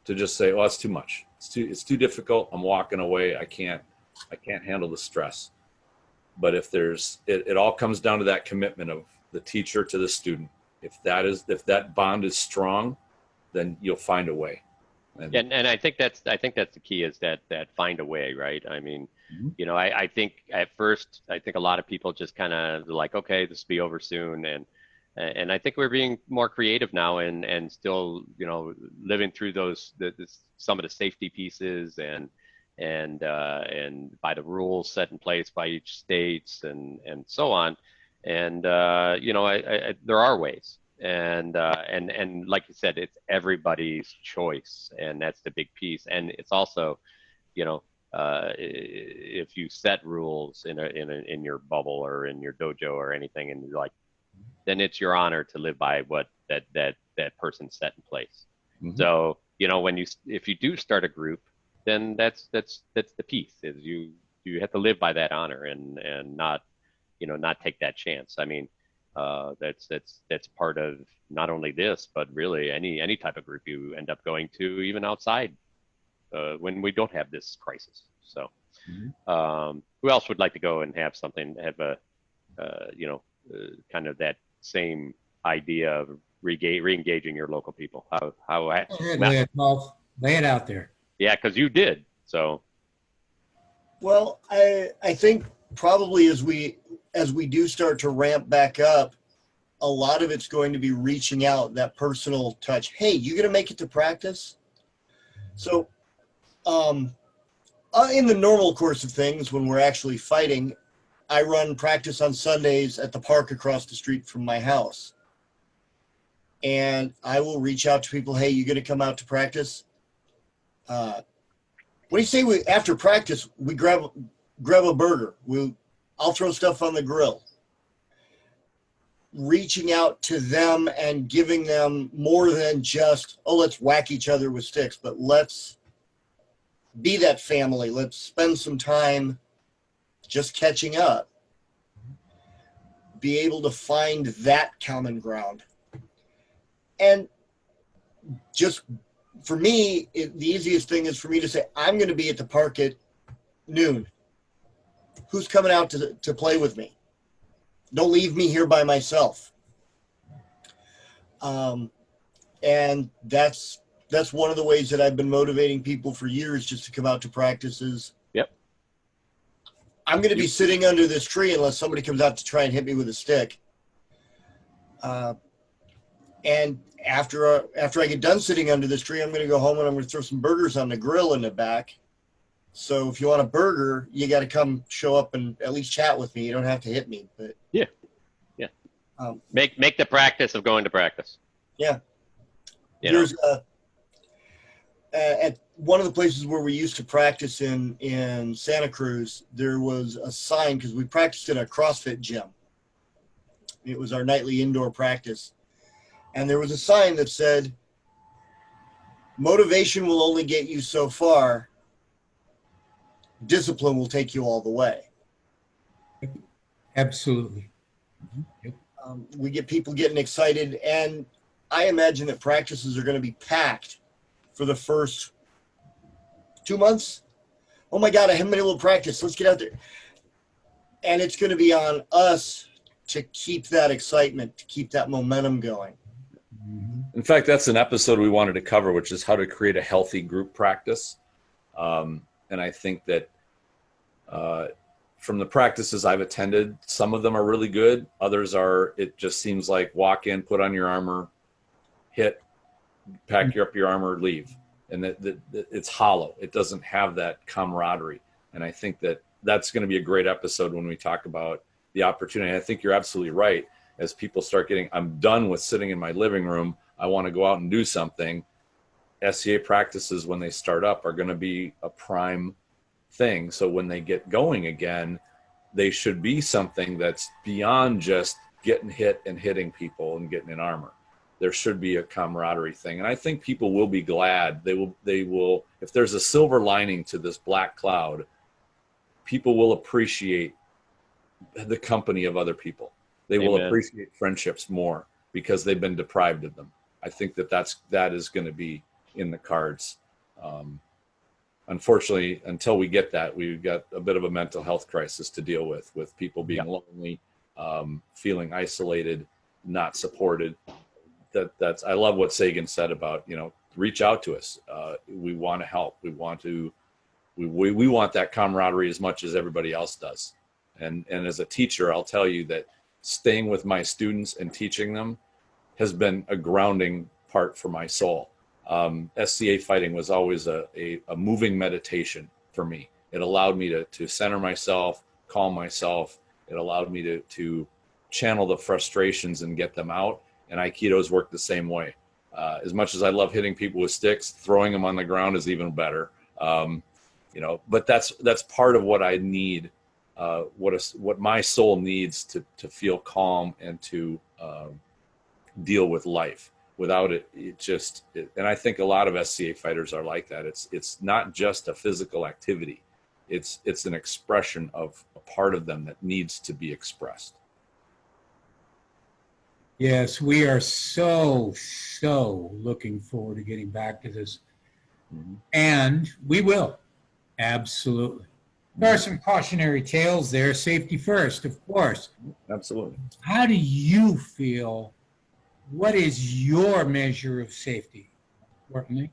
Speaker 2: to just say, oh, it's too much. It's too difficult. I'm walking away. I can't handle the stress. But if it all comes down to that commitment of the teacher to the student. If that bond is strong, then you'll find a way.
Speaker 3: And I think that's the key, is that find a way, right? I mean, I think at first, I think a lot of people just kind of like, okay, this will be over soon. And I think we're being more creative now and still, living through some of the safety pieces and by the rules set in place by each states and so on. And there are ways, and like you said, it's everybody's choice, and that's the big piece. And it's also, if you set rules in your bubble or in your dojo or anything, and you're like, then it's your honor to live by what that person set in place. Mm-hmm. So if you do start a group, then that's the piece, is you have to live by that honor and not take that chance. I mean, that's part of not only this, but really any type of group you end up going to, even outside, when we don't have this crisis. So, who else would like to go and have kind of that same idea of re-engaging your local people?
Speaker 4: Lay it out there.
Speaker 3: Yeah, because you did. So,
Speaker 5: well, I think probably as we do start to ramp back up, a lot of it's going to be reaching out, that personal touch. Hey, you going to make it to practice? So, in the normal course of things, when we're actually fighting, I run practice on Sundays at the park across the street from my house. And I will reach out to people. Hey, you going to come out to practice? What do you say after practice, we grab a burger? I'll throw stuff on the grill. Reaching out to them and giving them more than just, let's whack each other with sticks, but let's be that family. Let's spend some time just catching up. Be able to find that common ground. And just for me, the easiest thing is for me to say, I'm going to be at the park at noon. Who's coming out to play with me? Don't leave me here by myself. And that's one of the ways that I've been motivating people for years just to come out to practices.
Speaker 3: Yep.
Speaker 5: I'm going to be sitting under this tree unless somebody comes out to try and hit me with a stick. And after I get done sitting under this tree, I'm going to go home and I'm going to throw some burgers on the grill in the back. So if you want a burger, you got to come show up and at least chat with me. You don't have to hit me, but
Speaker 3: yeah. Make the practice of going to practice.
Speaker 5: Yeah. There's at one of the places where we used to practice in Santa Cruz, there was a sign, because we practiced in a CrossFit gym. It was our nightly indoor practice. And there was a sign that said, motivation will only get you so far. Discipline will take you all the way.
Speaker 4: Absolutely.
Speaker 5: We get people getting excited, and I imagine that practices are going to be packed for the first 2 months. Oh my God, I haven't been able to practice. Let's get out there. And it's going to be on us to keep that excitement, to keep that momentum going.
Speaker 2: In fact, that's an episode we wanted to cover, which is how to create a healthy group practice. And I think that from the practices I've attended, some of them are really good. Others are, it just seems like walk in, put on your armor, hit, pack up your armor, leave. And that it's hollow. It doesn't have that camaraderie. And I think that that's going to be a great episode when we talk about the opportunity. I think you're absolutely right. As people start getting, I'm done with sitting in my living room. I want to go out and do something. SCA practices, when they start up, are going to be a prime thing. So when they get going again, they should be something that's beyond just getting hit and hitting people and getting in armor. There should be a camaraderie thing. And I think people will be glad. They will, if there's a silver lining to this black cloud, people will appreciate the company of other people. They will appreciate friendships more because they've been deprived of them. I think that is going to be in the cards. Unfortunately, until we get that, we've got a bit of a mental health crisis to deal with people being lonely, feeling isolated, not supported. I love what Sagan said about, reach out to us. We want to help. We want that camaraderie as much as everybody else does. And as a teacher, I'll tell you that staying with my students and teaching them has been a grounding part for my soul. SCA fighting was always a moving meditation for me. It allowed me to center myself, calm myself. It allowed me to channel the frustrations and get them out. And Aikido's worked the same way. As much as I love hitting people with sticks, throwing them on the ground is even better. But that's part of what I need, what my soul needs to feel calm and to deal with life. Without it, and I think a lot of SCA fighters are like that. It's not just a physical activity. It's an expression of a part of them that needs to be expressed.
Speaker 4: Yes, we are so looking forward to getting back to this. Mm-hmm. And we will. Absolutely. There are some cautionary tales there. Safety first, of course.
Speaker 2: Absolutely.
Speaker 4: How do you feel? What is your measure of safety? Importantly,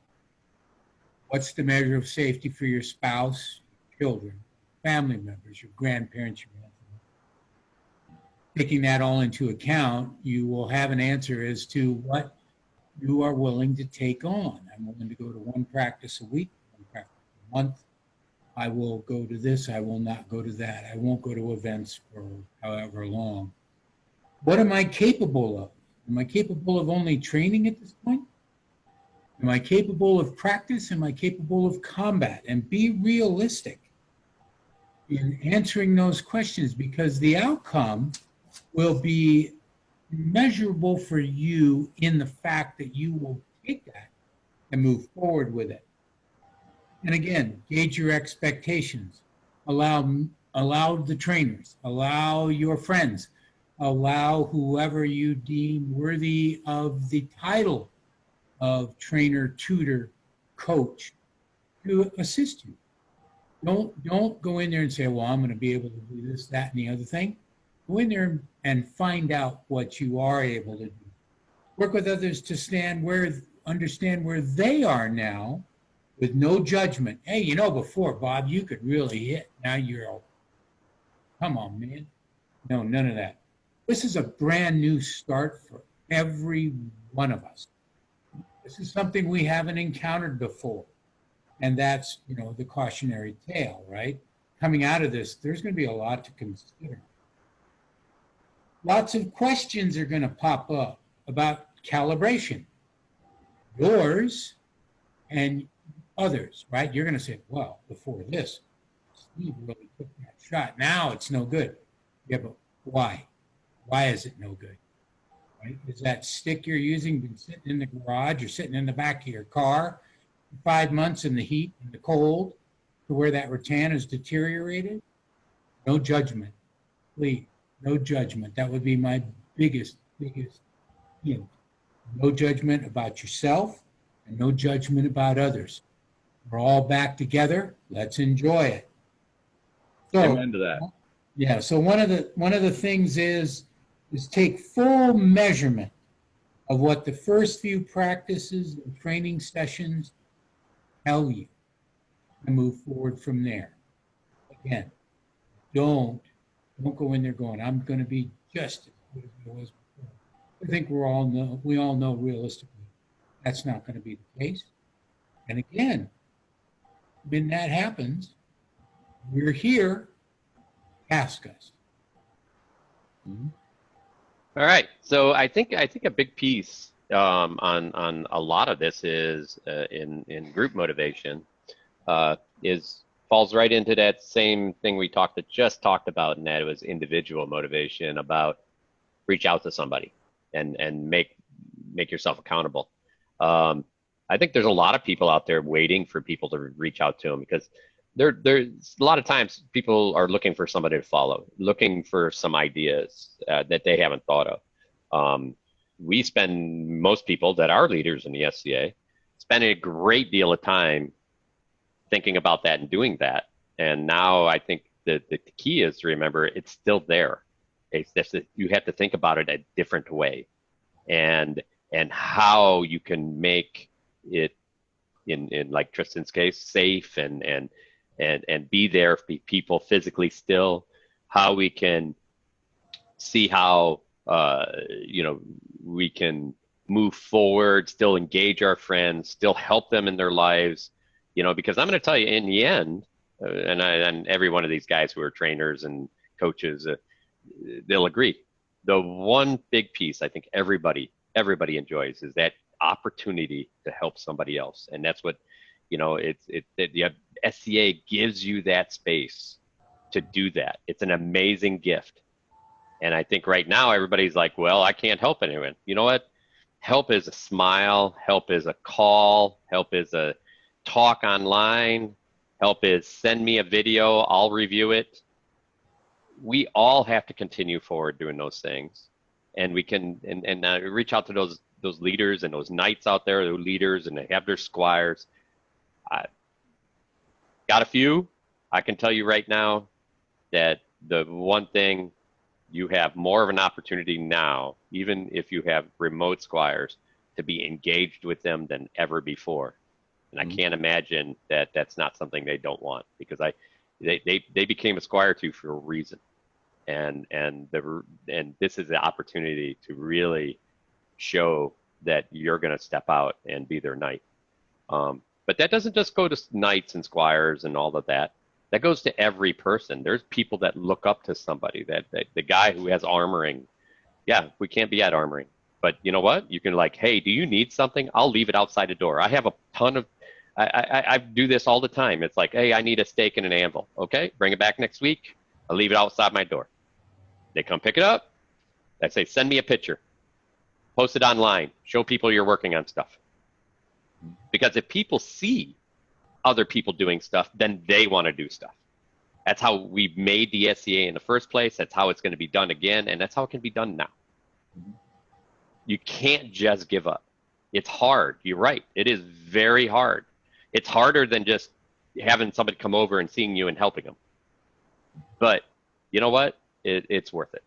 Speaker 4: what's the measure of safety for your spouse, children, family members, your grandparents, your grandparents? Taking that all into account, you will have an answer as to what you are willing to take on. I'm willing to go to one practice a week, one practice a month. I will go to this. I will not go to that. I won't go to events for however long. What am I capable of? Am I capable of only training at this point? Am I capable of practice? Am I capable of combat? And be realistic in answering those questions, because the outcome will be measurable for you in the fact that you will take that and move forward with it. And again, gauge your expectations. Allow the trainers, allow your friends, allow whoever you deem worthy of the title of trainer, tutor, coach to assist you. Don't go in there and say, well, I'm going to be able to do this, that, and the other thing. Go in there and find out what you are able to do. Work with others to understand where they are now with no judgment. Hey, before, Bob, you could really hit. Now you're all, come on, man. No, none of that. This is a brand new start for every one of us. This is something we haven't encountered before. And that's, the cautionary tale, right? Coming out of this, there's going to be a lot to consider. Lots of questions are going to pop up about calibration. Yours and others, right? You're going to say, well, before this, Steve really took that shot. Now it's no good. Yeah, but why? Why is it no good? Right? Is that stick you're using been sitting in the garage or sitting in the back of your car for 5 months in the heat and the cold to where that rattan has deteriorated? No judgment, please. No judgment. That would be my biggest hint. No judgment about yourself and no judgment about others. We're all back together. Let's enjoy it. So,
Speaker 2: Amen to that.
Speaker 4: yeah, so one of the things is take full measurement of what the first few practices and training sessions tell you and move forward from there. Again, don't go in there going, I'm going to be just as good as I was before. I think we all know realistically that's not going to be the case. And again, when that happens, we're here. Ask us.
Speaker 3: All right. So I think a big piece on a lot of this is in group motivation is falls right into that same thing we just talked about, and that it was individual motivation about reach out to somebody and make yourself accountable. I think there's a lot of people out there waiting for people to reach out to them, because there's a lot of times people are looking for somebody to follow, looking for some ideas that they haven't thought of. Most people that are leaders in the SCA spend a great deal of time thinking about that and doing that. And now I think that the key is to remember it's still there. You have to think about it a different way, and how you can make it in like Tristan's case safe and be there for people physically still, how we can see how we can move forward, still engage our friends, still help them in their lives, because I'm going to tell you in the end, and every one of these guys who are trainers and coaches, they'll agree. The one big piece I think everybody enjoys is that opportunity to help somebody else, and that's what the SCA gives you that space to do that. It's an amazing gift. And I think right now everybody's like, well, I can't help anyone. You know what? Help is a smile. Help is a call. Help is a talk online. Help is send me a video. I'll review it. We all have to continue forward doing those things. And we can reach out to those leaders and those knights out there, those leaders, and they have their squires. Got a few. I can tell you right now that the one thing, you have more of an opportunity now, even if you have remote squires, to be engaged with them than ever before. And I can't imagine that that's not something they don't want, because they became a squire to for a reason. And this is the opportunity to really show that you're going to step out and be their knight. But that doesn't just go to knights and squires and all of that. That goes to every person. There's people that look up to somebody, that the guy who has armoring. Yeah, we can't be at armoring. But you know what? You can hey, do you need something? I'll leave it outside the door. I have a ton of, I do this all the time. It's hey, I need a stake and an anvil. Okay, bring it back next week. I'll leave it outside my door. They come pick it up. I say, send me a picture. Post it online. Show people you're working on stuff. Because if people see other people doing stuff, then they want to do stuff. That's how we made the SCA in the first place. That's how it's going to be done again, and that's how it can be done now. You can't just give up. It's hard. You're right. It is very hard. It's harder than just having somebody come over and seeing you and helping them. But you know what? It's worth it,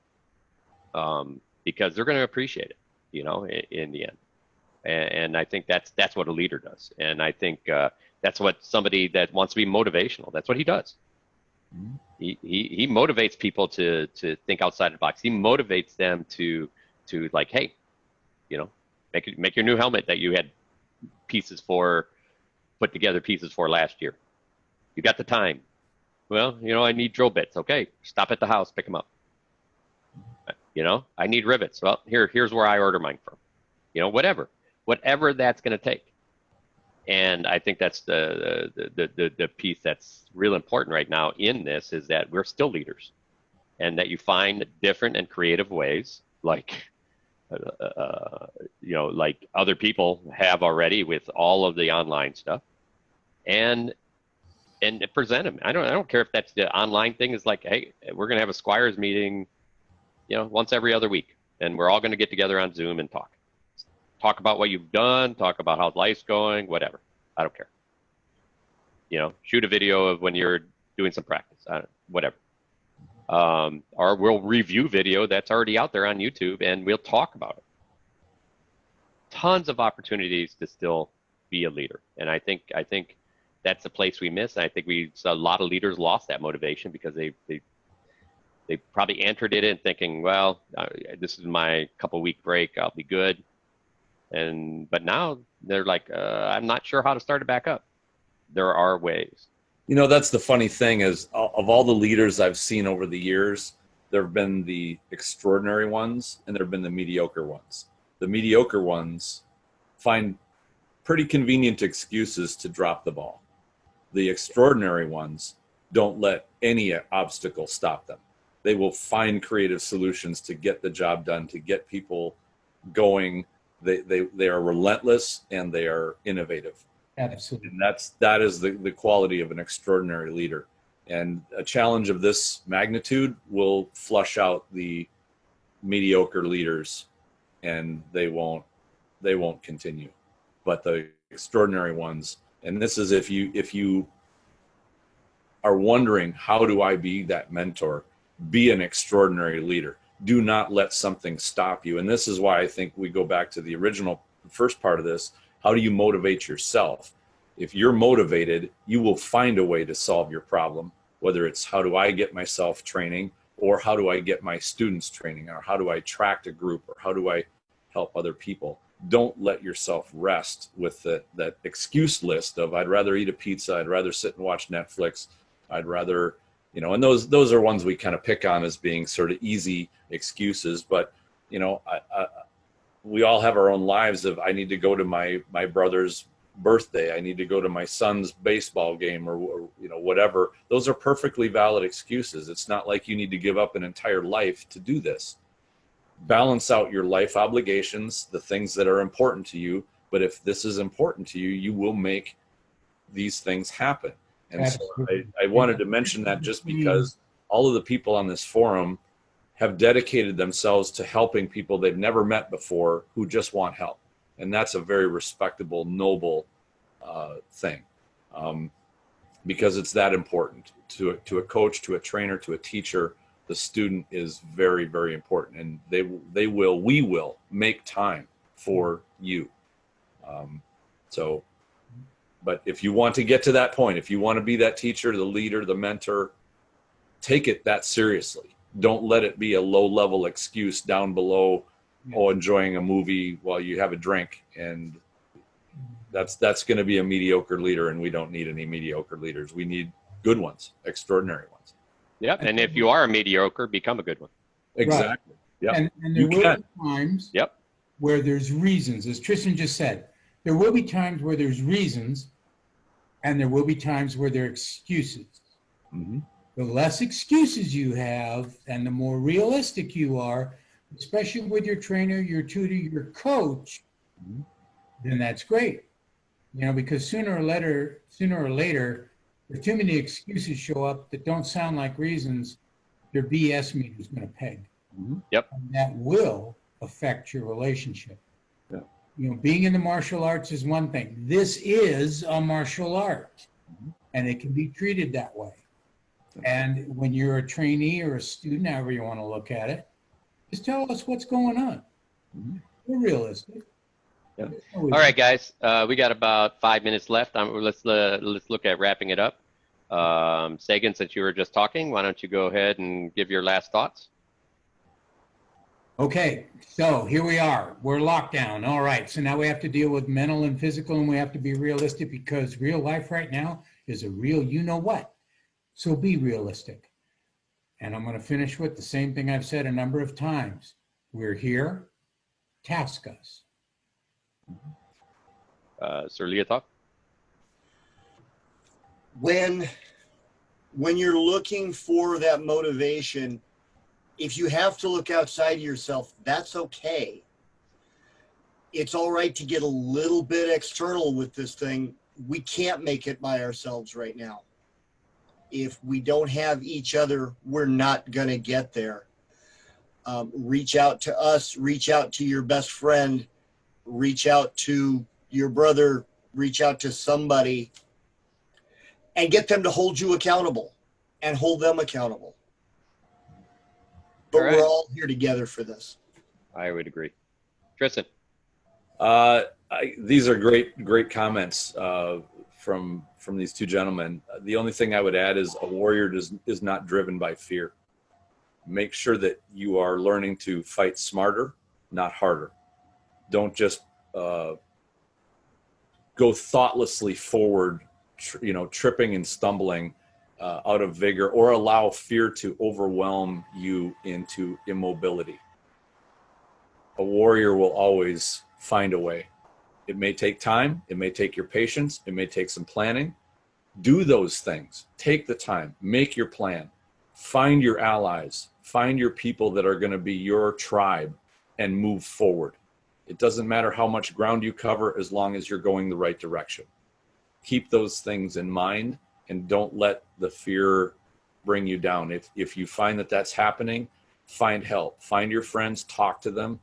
Speaker 3: because they're going to appreciate it, in the end. And I think that's what a leader does. And I think that's what somebody that wants to be motivational, that's what he does. He motivates people to think outside the box. He motivates them to hey, make your new helmet that you had put together pieces for last year. You got the time. Well, I need drill bits. Okay, stop at the house, pick them up. I need rivets. Well, here's where I order mine from. Whatever that's going to take. And I think that's the piece that's real important right now in this, is that we're still leaders, and that you find different and creative ways, like other people have already with all of the online stuff, and present them. I don't care if that's the online thing is hey, we're going to have a squires meeting, once every other week, and we're all going to get together on Zoom and talk about what you've done, talk about how life's going, whatever. I don't care. shoot a video of when you're doing some practice, whatever. Or we'll review video that's already out there on YouTube and we'll talk about it. Tons of opportunities to still be a leader. And I think that's the place we miss. And I think a lot of leaders lost that motivation because they probably entered it in thinking, well, this is my couple-week break, I'll be good. But now they're like, I'm not sure how to start it back up. There are ways.
Speaker 2: That's the funny thing is, of all the leaders I've seen over the years, there have been the extraordinary ones and there have been the mediocre ones. The mediocre ones find pretty convenient excuses to drop the ball. The extraordinary ones don't let any obstacle stop them. They will find creative solutions to get the job done, to get people going. They are relentless and they are innovative.
Speaker 4: Absolutely.
Speaker 2: And that is the quality of an extraordinary leader. And a challenge of this magnitude will flush out the mediocre leaders, and they won't continue. But the extraordinary ones, and this is if you are wondering, how do I be that mentor? Be an extraordinary leader. Do not let something stop you. And this is why I think we go back to the original first part of this. How do you motivate yourself? If you're motivated, you will find a way to solve your problem, whether it's how do I get myself training, or how do I get my students training, or how do I attract a group, or how do I help other people. Don't let yourself rest with that excuse list of I'd rather eat a pizza, I'd rather sit and watch Netflix, I'd rather, and those are ones we kind of pick on as being sort of easy excuses. But, we all have our own lives of I need to go to my brother's birthday, I need to go to my son's baseball game, or whatever. Those are perfectly valid excuses. It's not like you need to give up an entire life to do this. Balance out your life obligations, the things that are important to you. But if this is important to you, you will make these things happen. And so I wanted to mention that just because all of the people on this forum have dedicated themselves to helping people they've never met before who just want help. And that's a very respectable, noble thing, because it's that important to a coach, to a trainer, to a teacher. The student is very, very important, and we will make time for you. But if you want to get to that point, if you want to be that teacher, the leader, the mentor, take it that seriously. Don't let it be a low-level excuse down below, enjoying a movie while you have a drink. And that's going to be a mediocre leader, and we don't need any mediocre leaders. We need good ones, extraordinary ones.
Speaker 3: Yep. And if you are a mediocre, become a good one.
Speaker 2: Exactly.
Speaker 4: Right.
Speaker 2: Yep.
Speaker 4: And there will be times where there's reasons, as Tristan just said. There will be times where there's reasons, and there will be times where there are excuses.
Speaker 2: Mm-hmm.
Speaker 4: The less excuses you have and the more realistic you are, especially with your trainer, your tutor, your coach, then that's great. Because sooner or later, if too many excuses show up that don't sound like reasons, your BS meter is going to peg.
Speaker 2: Mm-hmm.
Speaker 3: Yep.
Speaker 4: And that will affect your relationship.
Speaker 2: Yeah.
Speaker 4: Being in the martial arts is one thing. This is a martial art, and it can be treated that way. And when you're a trainee or a student, however you want to look at it, just tell us what's going on. We're realistic.
Speaker 3: Yeah. All right, guys. We got about 5 minutes left. Let's look at wrapping it up. Sagan, since you were just talking, why don't you go ahead and give your last thoughts?
Speaker 4: Okay, so here we are. We're locked down. All right, so now we have to deal with mental and physical, and we have to be realistic because real life right now is a real you-know-what. So be realistic. And I'm going to finish with the same thing I've said a number of times. We're here. Task us.
Speaker 3: Sir Leotuhlf?
Speaker 5: When you're looking for that motivation, if you have to look outside yourself, that's okay. It's all right to get a little bit external with this thing. We can't make it by ourselves right now. If we don't have each other, we're not going to get there. Reach out to us, reach out to your best friend, reach out to your brother, reach out to somebody, and get them to hold you accountable and hold them accountable. But
Speaker 3: All right.
Speaker 5: we're all here together for this.
Speaker 3: I would agree. Tristan.
Speaker 2: These are great comments from these two gentlemen. The only thing I would add is a warrior is not driven by fear. Make sure that you are learning to fight smarter, not harder. Don't just go thoughtlessly forward, tripping and stumbling out of vigor, or allow fear to overwhelm you into immobility. A warrior will always find a way. It may take time. It may take your patience. It may take some planning. Do those things. Take the time. Make your plan. Find your allies. Find your people that are going to be your tribe and move forward. It doesn't matter how much ground you cover as long as you're going the right direction. Keep those things in mind and don't let the fear bring you down. If you find that that's happening, find help. Find your friends. Talk to them.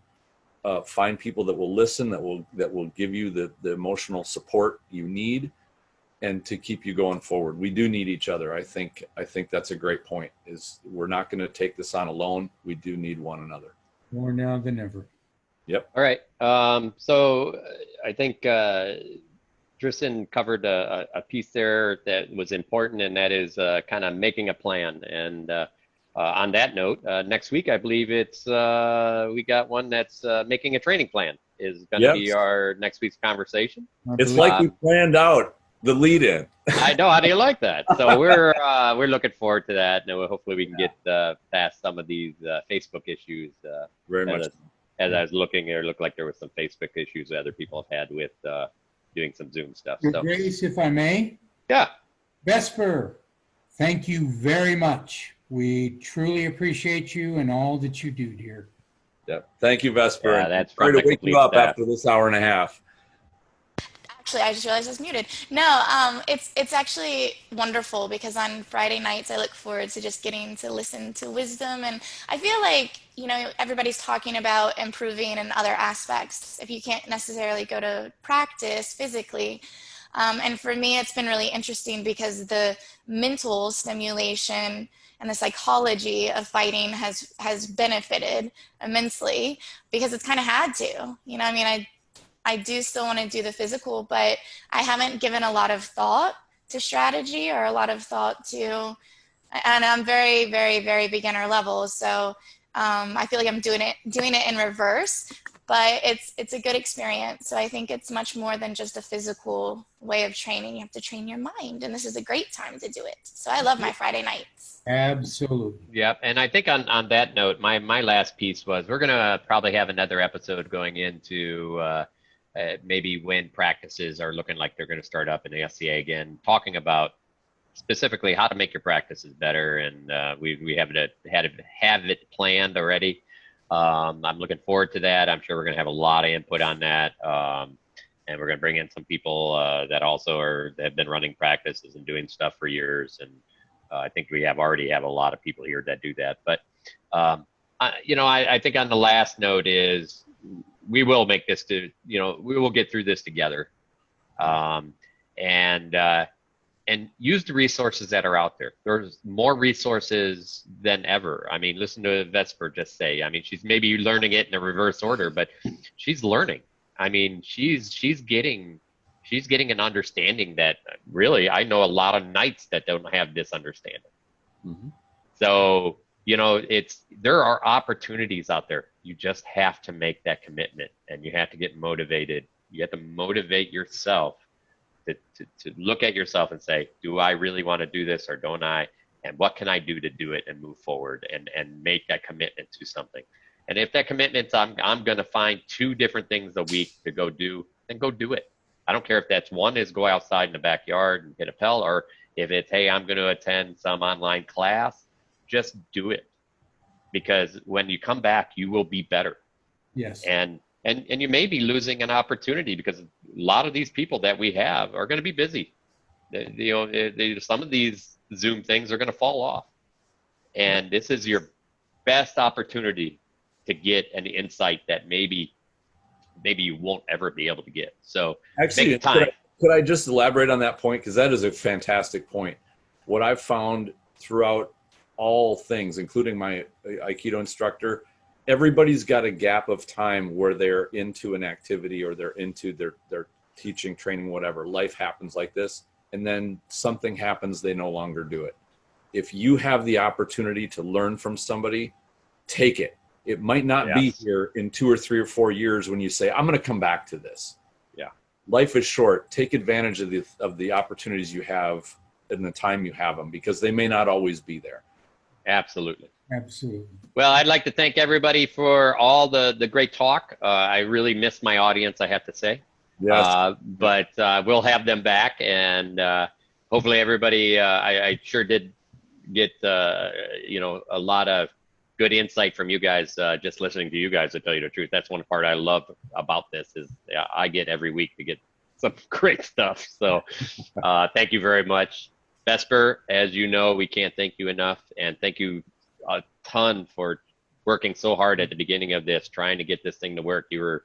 Speaker 2: Find people that will listen, that will give you the emotional support you need, and to keep you going forward. We do need each other. I think that's a great point. Is we're not going to take this on alone. We do need one another.
Speaker 4: More now than ever.
Speaker 2: Yep.
Speaker 3: All right. So I think Tristan covered a piece there that was important, and that is kind of making a plan. And on that note, next week, I believe it's we got one that's making a training plan is going to be our next week's conversation.
Speaker 2: It's like we planned out the lead in.
Speaker 3: I know. How do you like that? So we're looking forward to that. And hopefully we can get past some of these Facebook issues.
Speaker 2: Very much.
Speaker 3: As I was looking, it looked like there was some Facebook issues that other people have had with doing some Zoom stuff.
Speaker 4: Your
Speaker 3: So
Speaker 4: Grace, if I may.
Speaker 3: yeah.
Speaker 4: Vesper, thank you very much. We truly appreciate you and all that you do, dear.
Speaker 2: Yep. Thank you, Vesper.
Speaker 3: Yeah, that's
Speaker 2: sorry
Speaker 3: from
Speaker 2: to
Speaker 3: the
Speaker 2: wake you
Speaker 3: complete
Speaker 2: up
Speaker 3: staff.
Speaker 2: after this hour and a half.
Speaker 1: Actually, I just realized I was muted. No, it's actually wonderful because on Friday nights I look forward to just getting to listen to wisdom, and I feel like everybody's talking about improving in other aspects if you can't necessarily go to practice physically. And for me, it's been really interesting because the mental stimulation and the psychology of fighting has benefited immensely because it's kind of had to. I do still want to do the physical, but I haven't given a lot of thought to strategy or a lot of thought to, and I'm very, very, very beginner level. So I feel like I'm doing it in reverse, but it's a good experience. So I think it's much more than just a physical way of training. You have to train your mind, and this is a great time to do it. So I love my Friday nights.
Speaker 4: Absolutely.
Speaker 3: Yep. And I think on that note, my last piece was we're going to probably have another episode going into maybe when practices are looking like they're going to start up in the SCA again, talking about specifically how to make your practices better. And we have it planned already. I'm looking forward to that. I'm sure we're going to have a lot of input on that. And we're going to bring in some people that also have been running practices and doing stuff for years. And I think we already have a lot of people here that do that. But, I think on the last note is we will make this we will get through this together. And use the resources that are out there. There's more resources than ever. I mean, listen to Vesper just say. I mean, she's maybe learning it in a reverse order, but she's learning. I mean, she's getting an understanding that really I know a lot of knights that don't have this understanding.
Speaker 2: Mm-hmm.
Speaker 3: So there are opportunities out there. You just have to make that commitment, and you have to get motivated. You have to motivate yourself. To look at yourself and say, do I really want to do this or don't I? And what can I do to do it and move forward and make that commitment to something? And if that commitment's I'm going to find 2 different things a week to go do, then go do it. I don't care if that's one is go outside in the backyard and hit a pell, or if it's, hey, I'm going to attend some online class, just do it. Because when you come back, you will be better.
Speaker 4: Yes.
Speaker 3: And you may be losing an opportunity because a lot of these people that we have are going to be busy. Some of these Zoom things are going to fall off. And this is your best opportunity to get an insight that maybe you won't ever be able to get. So
Speaker 2: Actually,
Speaker 3: make time.
Speaker 2: Could I just elaborate on that point? Because that is a fantastic point. What I've found throughout all things, including my Aikido instructor, everybody's got a gap of time where they're into an activity or they're into their teaching, training, whatever. Life happens like this, and then something happens, they no longer do it. If you have the opportunity to learn from somebody, take it. It might not be here in 2 or 3 or 4 years when you say, I'm going to come back to this.
Speaker 3: Yeah.
Speaker 2: Life is short. Take advantage of the opportunities you have in the time you have them, because they may not always be there.
Speaker 3: Absolutely.
Speaker 4: Absolutely.
Speaker 3: Well, I'd like to thank everybody for all the great talk. I really missed my audience, I have to say.
Speaker 2: Yes.
Speaker 3: But we'll have them back, and hopefully everybody, I sure did get, you know, a lot of good insight from you guys, just listening to you guys, to tell you the truth. That's one part I love about this, is I get every week to get some great stuff. So thank you very much. Vesper, as you know, we can't thank you enough, and thank you a ton for working so hard at the beginning of this, trying to get this thing to work. You were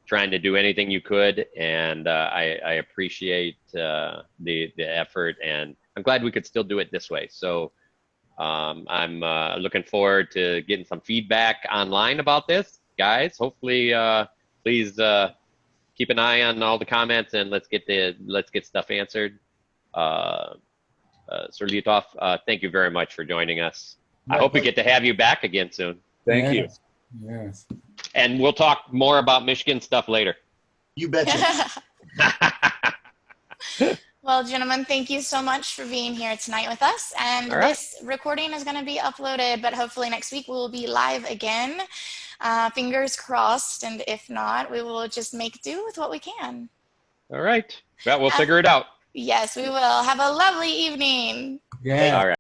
Speaker 3: trying to do anything you could, and I appreciate the effort, and I'm glad we could still do it this way. So I'm looking forward to getting some feedback online about this, guys. Hopefully, please keep an eye on all the comments, and let's get stuff answered. Sir Leotuhlf, thank you very much for joining us. I hope we get to have you back again soon.
Speaker 2: Thank you.
Speaker 4: Yes.
Speaker 3: And we'll talk more about Michigan stuff later.
Speaker 5: You betcha.
Speaker 1: Well, gentlemen, thank you so much for being here tonight with us. And
Speaker 3: All right.
Speaker 1: this recording is going to be uploaded, but hopefully next week we'll be live again. Fingers crossed. And if not, we will just make do with what we can.
Speaker 3: All right. Well, we'll figure it out.
Speaker 1: Yes, we will. Have a lovely evening.
Speaker 4: Yeah.
Speaker 3: All right.